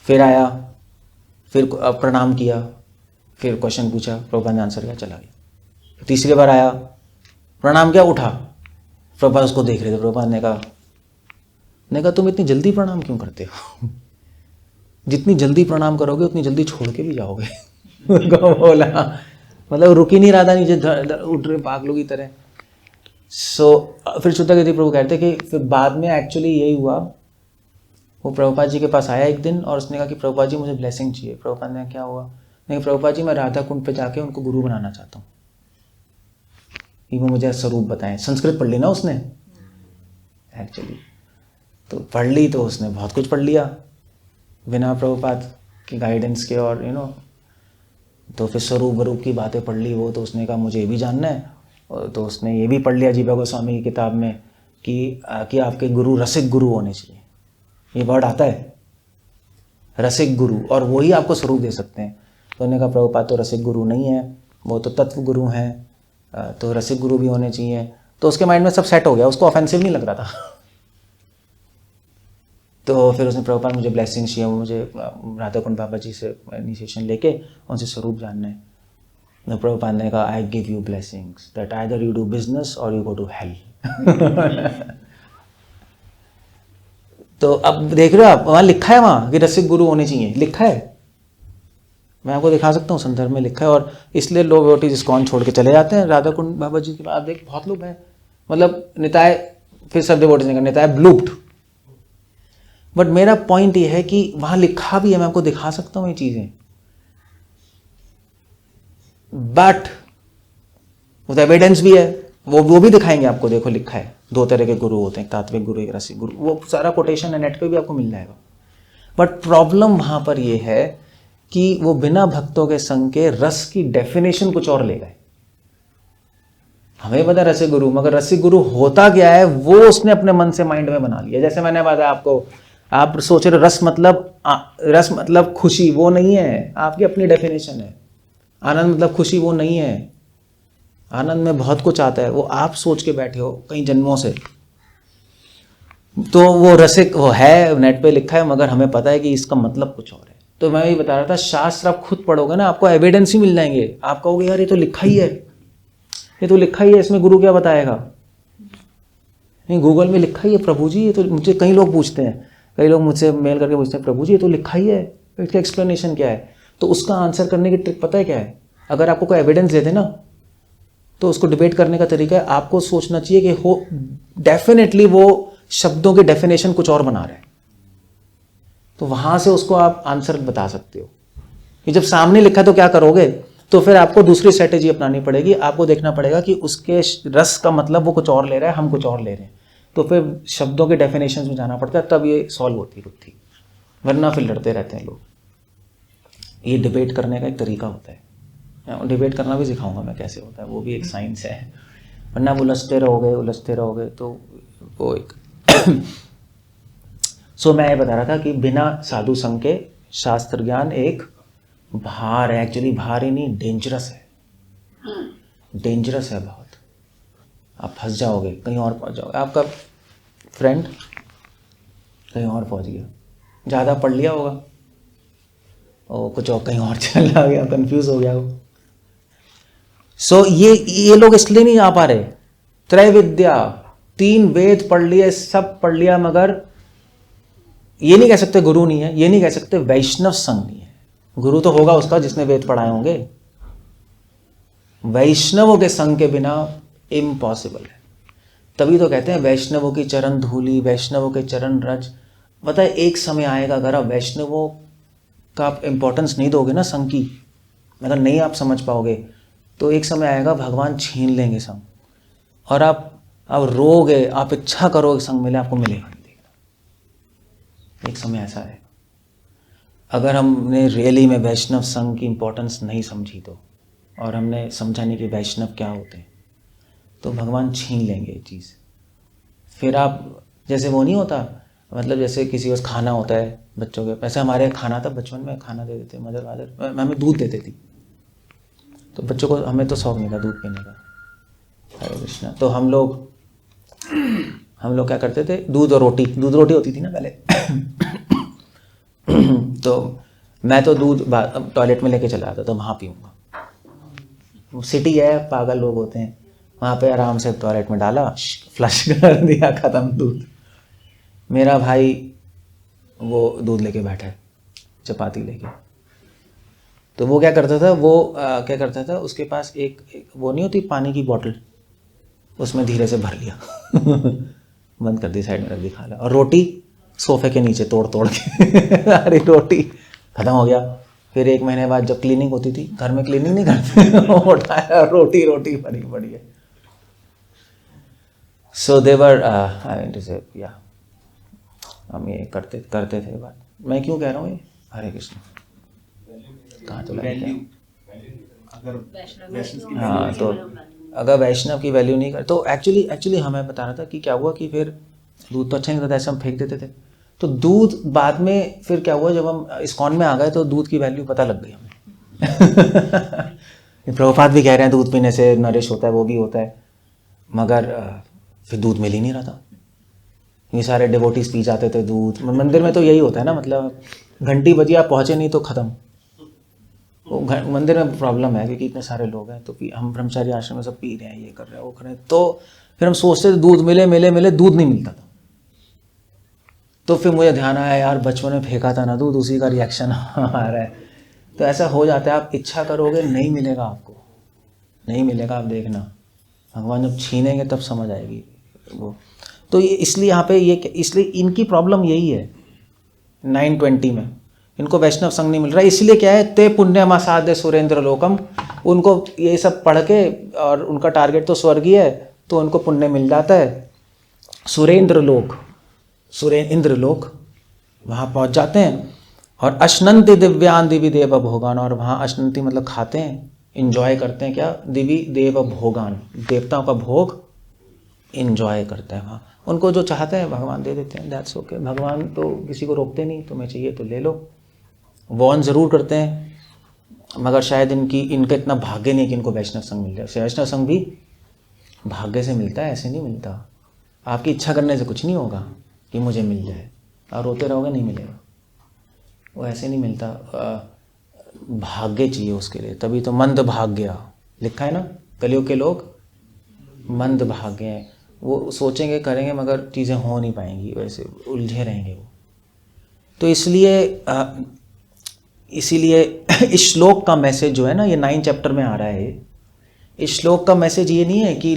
फिर आया, फिर प्रणाम किया, फिर क्वेश्चन पूछा, प्रभुपाद ने आंसर किया, चला गया। तीसरी बार आया, प्रणाम किया, उठा, प्रभुपाद उसको देख रहे थे। प्रभुपाद ने कहा तुम इतनी जल्दी प्रणाम क्यों करते हो? जितनी जल्दी प्रणाम करोगे उतनी जल्दी छोड़ के भी जाओगे। बोला मतलब रुक ही नहीं रहा था, नीचे उठ रहे पागलों की तरह। फिर श्रुतकीर्ति प्रभु कहते कि फिर बाद में एक्चुअली यही हुआ, वो प्रभुपाद जी के पास आया एक दिन और उसने कहा कि प्रभुपाद जी मुझे ब्लेसिंग चाहिए। प्रभुपाद ने क्या हुआ? नहीं प्रभुपाद जी मैं राधा कुंड पे जाके उनको गुरु बनाना चाहता हूँ, वो मुझे स्वरूप बताएं। संस्कृत पढ़ ली ना उसने एक्चुअली, तो पढ़ ली, तो उसने बहुत कुछ पढ़ लिया बिना प्रभुपाद की गाइडेंस के, और तो फिर स्वरूप वरूप की बातें पढ़ ली वो, तो उसने कहा मुझे ये भी जानना है। तो उसने ये भी पढ़ लिया जीवा गोस्वामी की किताब में कि आपके गुरु रसिक गुरु होने चाहिए। ये वर्ड आता है रसिक गुरु, और वही आपको स्वरूप दे सकते हैं। तो उन्होंने कहा प्रभुपाद तो रसिक गुरु नहीं है, वो तो तत्व गुरु हैं, तो रसिक गुरु भी होने चाहिए। तो उसके माइंड में सब सेट हो गया, उसको ऑफेंसिव नहीं लग रहा था। तो फिर उसने प्रभुपाद मुझे ब्लेसिंग चाहिए, मुझे राधा कुंड बाबा जी से इनिशिएशन लेके उनसे स्वरूप जानना है। तो प्रभुपाद ने कहा I give you blessings that either you do business और यू गो टू हेल। तो अब देख रहे हो आप, वहाँ लिखा है वहाँ कि रसिक गुरु होने चाहिए, लिखा है, मैं आपको दिखा सकता हूँ, संदर्भ में लिखा है। और इसलिए लोग डिवोटीज इस्कॉन छोड़ के चले जाते हैं राधा कुंड बाबा जी के बाद। देख बहुत लोग हैं, मतलब निताय, फिर सब डिवोटीज ने कहा निताय ब्लूप्ड। बट मेरा पॉइंट ये है कि वहां लिखा भी है, मैं आपको दिखा सकता हूँ ये चीजें, बट वो एविडेंस भी है, वो भी दिखाएंगे आपको। देखो लिखा है, दो तरह के गुरु होते हैं, तात्विक गुरु, एक रसिक गुरु, वो सारा कोटेशन है, नेट पे भी आपको मिल जाएगा। बट प्रॉब्लम वहां पर ये है कि वो बिना भक्तों के संग के रस की डेफिनेशन कुछ और ले गए। हमें पता रसिक गुरु, मगर रसिक गुरु होता क्या है वो उसने अपने मन से माइंड में बना लिया। जैसे मैंने बताया आपको, आप सोच रहे रस मतलब खुशी, वो नहीं है, आपकी अपनी डेफिनेशन है। आनंद मतलब खुशी, वो नहीं है। आनंद में बहुत कुछ आता है, वो आप सोच के बैठे हो कई जन्मों से। तो वो रसिक वो है, नेट पे लिखा है, मगर हमें पता है कि इसका मतलब कुछ और है। तो मैं ये बता रहा था, शास्त्र आप खुद पढ़ोगे ना, आपको एविडेंस ही मिल जाएंगे। आप कहोगे यार ये तो लिखा ही है, ये तो लिखा ही है, इसमें गुरु क्या बताएगा? नहीं, गूगल में लिखा ही है प्रभु जी, ये तो मुझे कई लोग पूछते हैं, कई लोग मुझसे मेल करके पूछते हैं प्रभु जी ये तो लिखा ही है, इसका एक्सप्लेनेशन क्या है? तो उसका आंसर करने की ट्रिक पता है क्या है? अगर आपको कोई एविडेंस दे दे ना, तो उसको डिबेट करने का तरीका है, आपको सोचना चाहिए कि हो डेफिनेटली वो शब्दों की डेफिनेशन कुछ और बना रहा है। तो वहां से उसको आप आंसर बता सकते हो। कि जब सामने लिखा है तो क्या करोगे, तो फिर आपको दूसरी स्ट्रेटेजी अपनानी पड़ेगी। आपको देखना पड़ेगा कि उसके रस का मतलब वो कुछ और ले रहा है, हम कुछ और ले रहे हैं, तो फिर शब्दों के डेफिनेशंस में जाना पड़ता है, तब ये सॉल्व होती है बुद्धि, वरना फिर लड़ते रहते हैं लोग। ये डिबेट करने का एक तरीका होता है, डिबेट करना भी सिखाऊंगा मैं कैसे होता है, वो भी एक साइंस है, वरना उलझते रहोगे तो वो एक सो मैं ये बता रहा था कि बिना साधु संग के शास्त्र ज्ञान एक भार है, एक्चुअली भार ही नहीं, डेंजरस है बहुत। आप फंस जाओगे, कहीं और पहुंच जाओगे। आपका फ्रेंड कहीं और पहुंच गया, ज़्यादा पढ़ लिया होगा और कुछ और कहीं और चला गया, कंफ्यूज हो गया वो। सो ये लोग इसलिए नहीं आ पा रहे। त्रैविद्या, 3 वेद पढ़ लिए, सब पढ़ लिया, मगर ये नहीं कह सकते गुरु नहीं है, ये नहीं कह सकते वैष्णव संघ नहीं है। गुरु तो होगा उसका जिसने वेद पढ़ाए होंगे, वैष्णवों के संग के बिना इम्पॉसिबल है। तभी तो कहते हैं वैष्णवों की चरण धूली, वैष्णवों के चरण रज। पता है एक समय आएगा, अगर आप वैष्णवों का आप इम्पोर्टेंस नहीं दोगे ना संग की, अगर नहीं आप समझ पाओगे, तो एक समय आएगा भगवान छीन लेंगे संग, और आप रोगे, आप इच्छा करोगे संग मिले, आपको मिलेगा नहीं। देखना एक समय ऐसा है, अगर हमने रियली में वैष्णव संघ की इम्पोर्टेंस नहीं समझी तो, और हमने समझा नहीं कि वैष्णव क्या होते हैं, तो भगवान छीन लेंगे ये चीज़। फिर आप जैसे वो नहीं होता, मतलब जैसे किसी को खाना होता है बच्चों के, वैसे हमारे खाना था बचपन में, खाना दे देते मदर फादर, हमें दूध देते थी, तो बच्चों को, हमें तो शौक नहीं था दूध पीने का, हरे कृष्णा। तो हम लोग क्या करते थे, दूध रोटी होती थी ना पहले तो मैं तो दूध टॉयलेट में लेके चला आता था, वहाँ पीऊँगा। सिटी है, पागल लोग होते हैं, वहाँ पे आराम से टॉयलेट में डाला, फ्लश कर दिया, ख़त्म दूध। मेरा भाई वो दूध लेके बैठा है, चपाती लेके, तो वो क्या करता था, उसके पास एक वो नहीं होती पानी की बोतल, उसमें धीरे से भर लिया बंद कर दी, साइड में रख दी, खा ला। और रोटी सोफे के नीचे तोड़ के अरे रोटी खत्म हो गया। फिर 1 महीने बाद जब क्लीनिंग होती थी, घर में क्लीनिंग नहीं करते उठाया रोटी भरी पड़ी है। सो देवर या हम ये करते थे बात। मैं क्यों कह रहा हूँ ये, हरे कृष्ण, कहाँ चला गया? हाँ, तो अगर वैष्णव की वैल्यू नहीं कर, तो एक्चुअली हमें बता रहा था कि क्या हुआ कि फिर दूध तो अच्छा नहीं था, ऐसे हम फेंक देते थे। तो दूध बाद में फिर क्या हुआ, जब हम इस्कॉन में आ गए तो दूध की वैल्यू पता लग गई हमें प्रभुपाद भी कह रहे हैं दूध पीने से नरिश होता है, वो भी होता है, मगर फिर दूध मिल ही नहीं रहा था। ये सारे डिवोटीज पी जाते थे दूध। मंदिर में तो यही होता है ना, मतलब घंटी बजी, आप पहुँचे नहीं तो ख़त्म। वो मंदिर में प्रॉब्लम है क्योंकि इतने सारे लोग हैं, तो हम ब्रह्मचारी आश्रम में सब पी रहे हैं, ये कर रहे हैं, वो कर रहे हैं, तो फिर हम सोचते थे दूध मिले, दूध नहीं मिलता था। तो फिर मुझे ध्यान आया, यार बचपन में फेंका था ना दूध, उसी का रिएक्शन आ रहा है। तो ऐसा हो जाता है, आप इच्छा करोगे नहीं मिलेगा, आपको नहीं मिलेगा। आप देखना, भगवान जब छीनेंगे तब समझ आएगी वो। तो ये इसलिए यहाँ पे इसलिए इनकी प्रॉब्लम यही है 920 में, इनको वैष्णव संघ नहीं मिल रहा। इसलिए क्या है, ते पुण्यमासाद्य सुरेंद्र लोकम, उनको ये सब पढ़ के, और उनका टारगेट तो स्वर्गीय है, तो उनको पुण्य मिल जाता है। सुरेंद्र लोक वहाँ पहुँच जाते हैं, और अश्नंति दिव्यान दिव्य देव भोगान, और वहाँ अश्नंति मतलब खाते हैं, इंजॉय करते हैं। क्या? दिव्य देव भोगान, देवताओं का भोग इंजॉय करते हैं वहाँ। उनको जो चाहते हैं भगवान दे देते हैं, दैट्स ओके। भगवान तो किसी को रोकते नहीं, तुम्हें चाहिए तो ले लो। वॉर्न ज़रूर करते हैं, मगर शायद इनका इतना भाग्य नहीं कि इनको वैष्णव संघ मिल जाए। वैष्णव संघ भी भाग्य से मिलता है, ऐसे नहीं मिलता। आपकी इच्छा करने से कुछ नहीं होगा कि मुझे मिल जाए, और रोते रहोगे नहीं मिलेगा, वो ऐसे नहीं मिलता। भाग्य चाहिए उसके लिए, तभी तो मंद भाग्य लिखा है ना, कलयुग के लोग मंद भाग्य हैं। वो सोचेंगे करेंगे मगर चीज़ें हो नहीं पाएंगी, वैसे उलझे रहेंगे वो। तो इसीलिए इस श्लोक का मैसेज जो है ना, ये 9 चैप्टर में आ रहा है। इस श्लोक का मैसेज ये नहीं है कि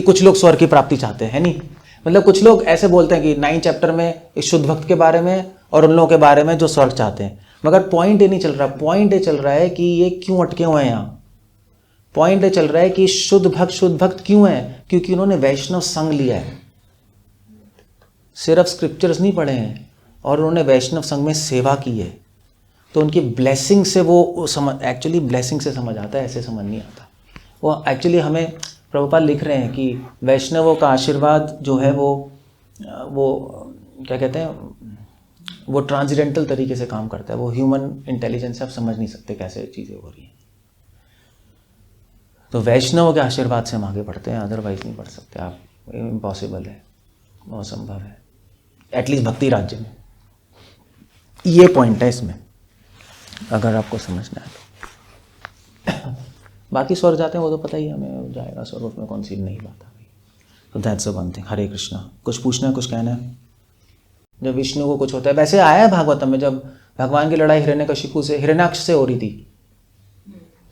कुछ लोग स्वर्ग की प्राप्ति चाहते हैं, नहीं। मतलब कुछ लोग ऐसे बोलते हैं कि 9 चैप्टर में एक शुद्ध भक्त के बारे में और उन लोगों के बारे में जो स्वर्ग चाहते हैं, मगर पॉइंट ये नहीं चल रहा। पॉइंट ये चल रहा है कि ये क्यों अटके हुए हैं यहाँ। पॉइंट ये चल रहा है कि शुद्ध भक्त क्यों है, क्योंकि उन्होंने वैष्णव संग लिया है, सिर्फ स्क्रिप्चर्स नहीं पढ़े हैं और उन्होंने वैष्णव संघ में सेवा की है। तो उनकी ब्लेसिंग से वो समझ, एक्चुअली ब्लेसिंग से समझ आता है, ऐसे समझ नहीं आता। वो एक्चुअली हमें प्रभुपाद लिख रहे हैं कि वैष्णवों का आशीर्वाद जो है वो क्या कहते हैं, वो ट्रांसजेंडल तरीके से काम करता है। वो ह्यूमन इंटेलिजेंस से आप समझ नहीं सकते कैसे चीज़ें हो रही हैं। तो वैष्णवों के आशीर्वाद से हम आगे बढ़ते हैं, अदरवाइज नहीं बढ़ सकते आप। इम्पॉसिबल है, असंभव है, एटलीस्ट भक्ति राज्य में। ये पॉइंट है इसमें, अगर आपको समझना है तो। बाकी स्वर्ग जाते हैं वो तो पता ही हमें जाएगा स्वर्ग में, कौन सी नई बात आ गई। तो दैट्स द वन थिंग। हरे कृष्णा। कुछ पूछना है, कुछ कहना है? जब विष्णु को कुछ होता है, वैसे आया है भागवतम में, जब भगवान की लड़ाई हिरण्यकशिपु से, हिरण्याक्ष से हो रही थी,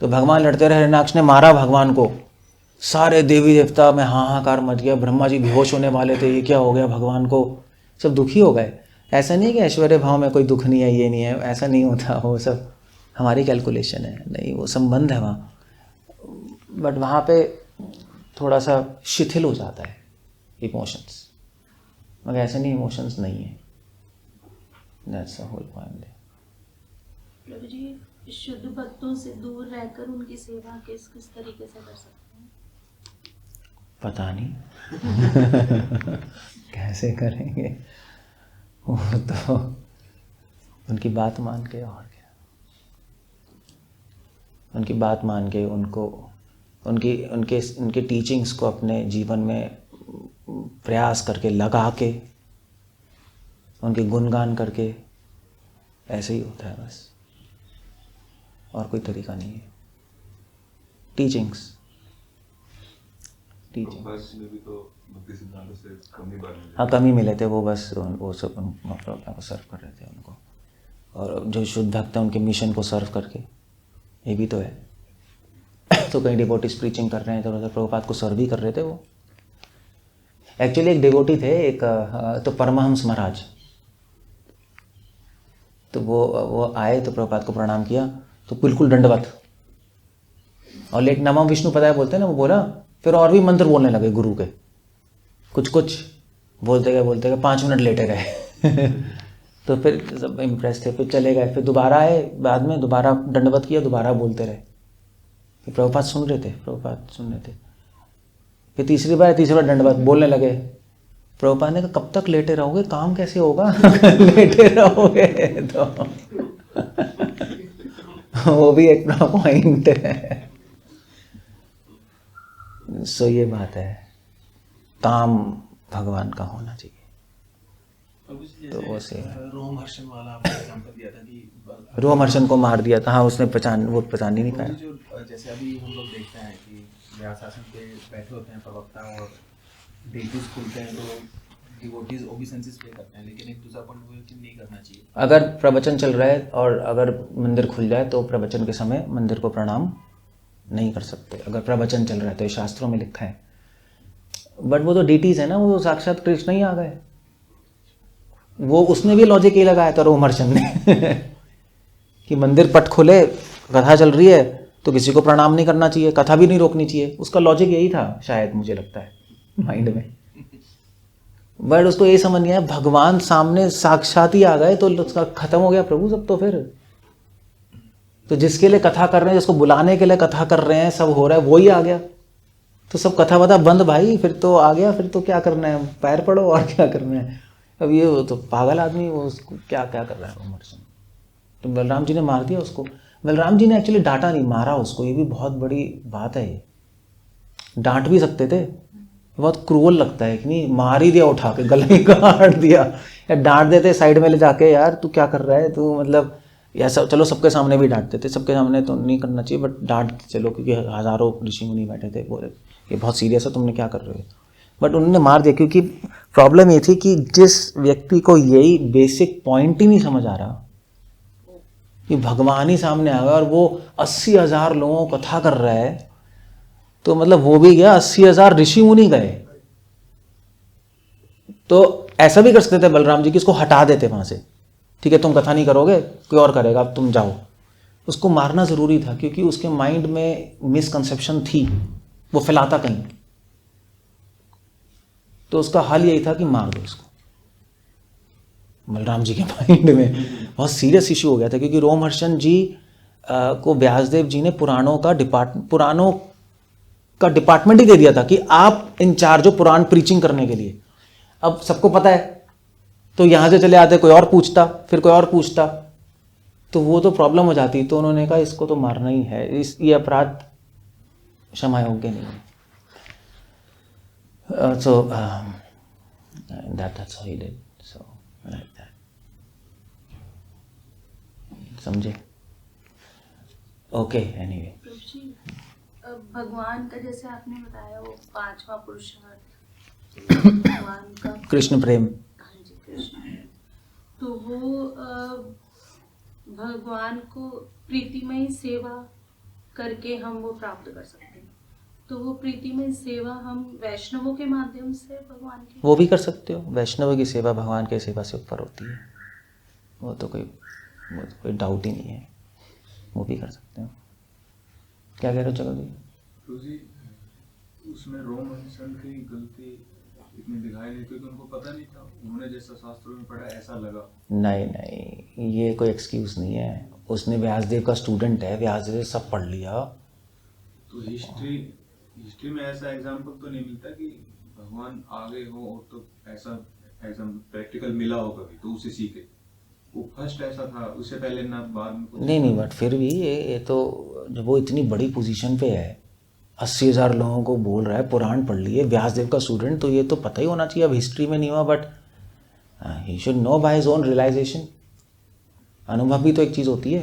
तो भगवान लड़ते रहे, हिरण्याक्ष ने मारा भगवान को, सारे देवी देवता में हाहाकार मच गया, ब्रह्मा जी बेहोश होने वाले थे, ये क्या हो गया भगवान को, सब दुखी हो गए। ऐसा नहीं कि ऐश्वर्य भाव में कोई दुख नहीं है, ये नहीं है, ऐसा नहीं होता, वो सब हमारी कैलकुलेशन है, नहीं, वो संबंध है वहाँ। बट वहाँ पे थोड़ा सा शिथिल हो जाता है इमोशंस, मगर ऐसे नहीं, इमोशंस नहीं है। That's the whole point. प्रभु जी, शुद्ध भक्तों से दूर रहकर उनकी सेवा किस किस तरीके से कर सकते हैं? पता नहीं कैसे करेंगे, वो तो उनकी बात मान के, और क्या, उनकी बात मान के, उनको उनके टीचिंग्स को अपने जीवन में प्रयास करके, लगा के, उनके गुणगान करके, ऐसे ही होता है बस, और कोई तरीका नहीं है। टीचिंग्स में भी तो भक्ति सिद्धांत से कमी बात मिली। हाँ, कमी मिले थे, वो बस वो सब प्रभुपाद को सर्व कर रहे थे उनको, और जो शुद्ध भक्त है उनके मिशन को सर्व करके, ये भी तो है। तो कहीं डिवोटीज प्रीचिंग कर रहे हैं, तो उधर प्रभुपाद को सर्व ही कर रहे थे वो। एक्चुअली एक डिवोटी थे, एक तो परमहंस महाराज, तो वो आए तो प्रभुपाद को प्रणाम किया, तो बिल्कुल दंडवत, और लेट नमः विष्णु पता है बोलते हैं ना, वो बोला, फिर और भी मंत्र बोलने लगे गुरु के, कुछ बोलते गए 5 मिनट लेटे रहे। तो फिर सब इम्प्रेस थे, फिर चले गए, फिर दोबारा आए, बाद में दोबारा दंडवत किया, दोबारा बोलते रहे। फिर प्रभुपाद सुन रहे थे, फिर तीसरी बार दंडवत बोलने लगे। प्रभुपाद ने कहा, कब तक लेटे रहोगे, काम कैसे होगा? लेटे रहोगे तो वो भी एक पॉइंट है। सो ये बात है, काम भगवान का होना चाहिए। तो वो से रोमहर्षण वाला आपने एग्जांपल दिया था कि रोमहर्षण को मार दिया था। हाँ, उसने पहचान ही नहीं पाया। जो जैसे अभी हम लोग देखते हैं कि व्यास आसन पे बैठे होते हैं प्रवक्ता और डिवोटीज खुलते हैं, तो डिवोटीज ओबीसेंसेस पे करते हैं, लेकिन एक दूसरा पॉइंट वो है कि नहीं करना चाहिए। अगर प्रवचन चल रहा है और अगर मंदिर खुल जाए तो प्रवचन के समय मंदिर को प्रणाम नहीं कर सकते, अगर प्रवचन चल रहा है तो, ये शास्त्रों में लिखा है। बट वो तो डीटीज है ना, वो साक्षात कृष्ण ही आ गए। वो उसने भी लॉजिक ये लगाया था रोमहर्षण ने कि मंदिर पट खुले, कथा चल रही है तो किसी को प्रणाम नहीं करना चाहिए, कथा भी नहीं रोकनी चाहिए। उसका लॉजिक यही था शायद, मुझे लगता है माइंड में। बट उसको ये समझ नहीं आया, भगवान सामने साक्षात ही आ गए तो उसका खत्म हो गया प्रभु सब। तो फिर तो जिसके लिए कथा कर रहे हैं, जिसको बुलाने के लिए कथा कर रहे हैं, सब हो रहा है, वो ही आ गया, तो सब कथा वथा बंद भाई। फिर तो आ गया, फिर तो क्या करना है, पैर पड़ो, और क्या करना है। अब ये वो तो पागल आदमी, वो उसको क्या क्या कर रहा है रोमहर्षण। तो बलराम जी ने मार दिया उसको। बलराम जी ने एक्चुअली डांटा नहीं, मारा उसको। ये भी बहुत बड़ी बात है। ये डांट भी सकते थे, बहुत क्रूअल लगता है कि नहीं, मार ही दिया, उठा के गले ही काट दिया। या डांट देते साइड में ले जाके, यार तू क्या कर रहा है, तू मतलब ऐसा। चलो सबके सामने भी डांट देते, सबके सामने तो नहीं करना चाहिए, बट डांट चलो, क्योंकि हजारों ऋषि मुनि बैठे थे, बोले ये बहुत सीरियस है, तुमने क्या कर रहे हो। बट उन्होंने मार दिया, क्योंकि प्रॉब्लम ये थी कि जिस व्यक्ति को यही बेसिक पॉइंट ही नहीं समझ आ रहा कि भगवान ही सामने आ गया और वो 80,000 लोगों को कथा कर रहा है, तो मतलब वो भी गया, 80,000 ऋषि मुनि गए। तो ऐसा भी कर सकते थे बलराम जी कि इसको हटा देते वहाँ से, ठीक है तुम कथा नहीं करोगे, कोई और करेगा, अब तुम जाओ। उसको मारना ज़रूरी था क्योंकि उसके माइंड में मिसकंसेप्शन थी, वो फैलाता कहीं। तो उसका हल यही था कि मार दो इसको। बलराम जी के माइंड में बहुत सीरियस इशू हो गया था क्योंकि रोमहर्षण जी को व्यासदेव जी ने पुराणों का डिपार्टमेंट ही दे दिया था कि आप इंचार्ज हो पुराण प्रीचिंग करने के लिए। अब सबको पता है तो यहाँ से चले आते, कोई और पूछता, फिर कोई और पूछता, तो वो तो प्रॉब्लम हो जाती। तो उन्होंने कहा इसको तो मारना ही है, ये अपराध क्षमा योग्य नहीं है। So that's how he did. So like that. समझे? Okay. Anyway. प्रभु जी, भगवान का जैसे आपने बताया वो 5वां पुरुषार्थ भगवान का कृष्ण प्रेम। हाँ जी, कृष्ण प्रेम। तो वो भगवान को प्रीतिमय सेवा करके हम वो प्राप्त कर सकते हैं। तो वो प्रीतिमय सेवा हम वैष्णवों के माध्यम से भगवान की वो भी कर सकते हो। वैष्णव की सेवा भगवान की सेवा से ऊपर होती है, वो तो कोई डाउट ही नहीं है, वो भी कर सकते हो। क्या कह रहे हो चलो जी? उसमें रोमहर्षण की गलती इतनी दिखाई नहीं क्योंकि उनको पता नहीं था, उन्होंने जैसा शास्त्रों में पढ़ा ऐसा लगा। नहीं, ये कोई एक्सक्यूज नहीं है। उसने व्यासदेव का स्टूडेंट है, व्यासदेव सब पढ़ लिया। तो हिस्ट्री में ऐसा एग्जाम्पल तो नहीं मिलता कि भगवान आगे हो और तो ऐसा प्रैक्टिकल मिला हो कभी तो उसे सीखे। वो फर्स्ट ऐसा था, उससे पहले ना बाद में कुछ नहीं, बट फिर भी ये तो जब वो इतनी बड़ी पोजीशन पे है, 80,000 लोगों को बोल रहा है, पुराण पढ़ लिए, व्यासदेव का स्टूडेंट, तो ये तो पता ही होना चाहिए। अब हिस्ट्री में नहीं हुआ but he should know by his own realization. अनुभव भी तो एक चीज़ होती है।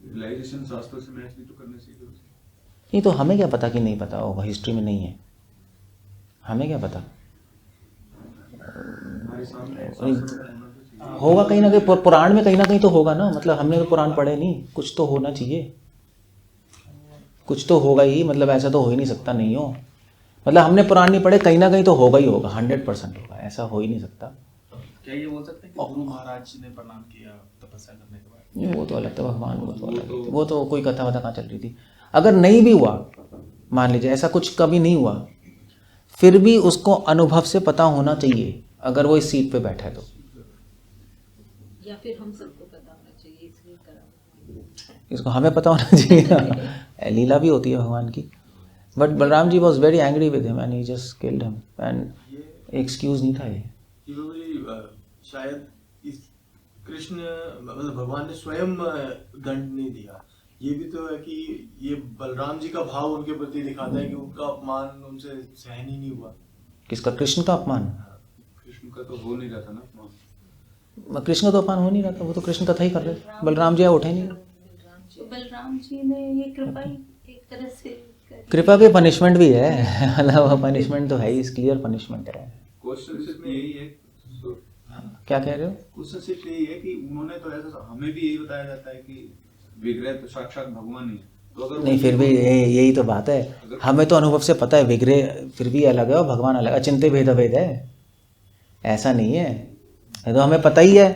रियलाइजेशन शास्त्रों से मैच भी तो करने चाहिए। नहीं तो हमें क्या पता कि नहीं पता होगा, हिस्ट्री में नहीं है, हमें क्या पता हमारे सामने होगा कहीं ना कहीं, पुराण में कहीं ना कहीं तो होगा ना। मतलब हमने तो पुराण पढ़े नहीं, कुछ तो होना चाहिए, कुछ तो होगा ही। मतलब ऐसा तो हो ही नहीं सकता नहीं हो। मतलब हमने पुराण नहीं पढ़े, कहीं ना कहीं तो होगा ही होगा, 100% होगा, ऐसा हो ही नहीं सकता। क्या ये बोल सकते हैं कि गुरु महाराज ने प्रणाम किया तपस्या करने के बाद? नहीं, वो तो अलग था, भगवान वो तो अलग थी। वो तो कोई कथा वथा कहाँ चल रही थी। अगर नहीं भी हुआ, मान लीजिए ऐसा कुछ कभी नहीं हुआ, फिर भी उसको अनुभव से पता होना चाहिए अगर वो इस सीट पे बैठा है तो। या फिर हम सबको पता होना चाहिए इसलिए करा। इसको हमें पता होना चाहिए। लीला भी होती है भगवान की। But Balram ji was very angry with him and he just killed him and excuse नहीं था ये। शायद इस कृष्ण मतलब भगवान ने स्वयं दंड नहीं दिया। ये भी तो है कि ये बलराम जी का भाव उनके प्रति दिखाता है कि उनका अपमान उनसे सहन ही नहीं हुआ। किसका? कृष्ण का अपमान? कृष्ण का तो हो नहीं रहा था ना अपमान। कृष्ण का तो अपमान हो नहीं रहा था, वो तो कृष्ण कथा ही कर रहे थे। बलराम जी उठे नहीं। तो बलराम जी ने ये कृपा ही एक तरह से कृपा भी पनिशमेंट भी है। मतलब पनिशमेंट तो है ही, क्लियर पनिशमेंट है। क्वेश्चन सिर्फ यही है, क्या कह रहे हो? क्वेश्चन सिर्फ यही है कि उन्होंने तो ऐसा, हमें भी यही बताया जाता है कि विग्रह तो साक्षात भगवान ही है। तो अगर नहीं फिर भी यही तो बात है, हमें तो अनुभव से पता है विग्रह फिर भी अलग है और भगवान अलग, अचिंत्य भेद अभेद है, ऐसा नहीं है। ये तो हमें पता ही है।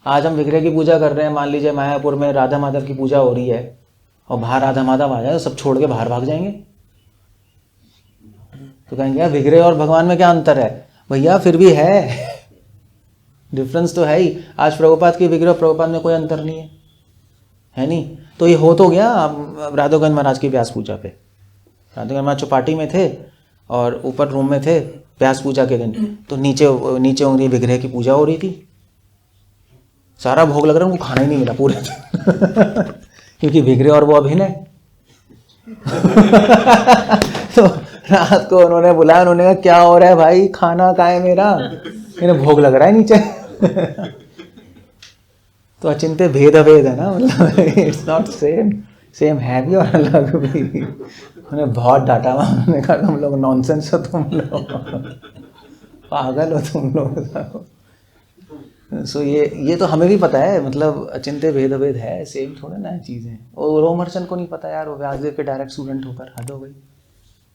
आज हम विग्रह की पूजा कर रहे हैं, मान लीजिए मायापुर में राधा माधव की पूजा हो रही है और बाहर राधा माधव आ जाए तो सब छोड़ के बाहर भाग जाएंगे। तो कहेंगे यार विग्रह और भगवान में क्या अंतर है? भैया फिर भी है, डिफरेंस तो है ही। आज प्रभुपाद की विग्रह प्रभुपाद में कोई अंतर नहीं है नहीं? तो ये हो तो गया राघोगंज महाराज की व्यास पूजा पे। राघोगंज महाराज चौपाटी में थे और ऊपर रूम में थे व्यास पूजा के दिन, तो नीचे उंगली विग्रह की पूजा हो रही थी। सारा भोग लग रहा है, उनको खाना ही नहीं मिला पूरे दिन। क्योंकि विग्रह और वो अभिनय। तो रात को उन्होंने बुलाया, उन्होंने कहा क्या हो रहा है भाई, खाना कहाँ है मेरा, इन्हें भोग लग रहा है नीचे। तो अचिंत्य भेद अभेद है ना, मतलब इट्स नॉट सेम है भी और अलग भी। उन्हें बहुत डांटा, उन्होंने कहा तुम लोग नॉनसेंस हो, तुम लोग पागल हो तुम लोग। सो ये तो हमें भी पता है, मतलब अचिंत्य भेद अभेद है, सेम थोड़ा ना चीज़ें। और रोमहर्षण को नहीं पता यार, वो व्यासदेव के डायरेक्ट स्टूडेंट होकर हद हो गई।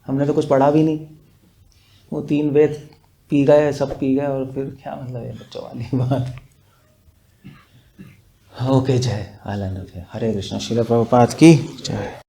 हमने तो कुछ पढ़ा भी नहीं, वो 3 वेद पी गए, सब पी गए और फिर क्या मतलब है बच्चों वाली बात। ओके, जय आनंद। हरे कृष्ण। श्रील प्रभुपाद की जय।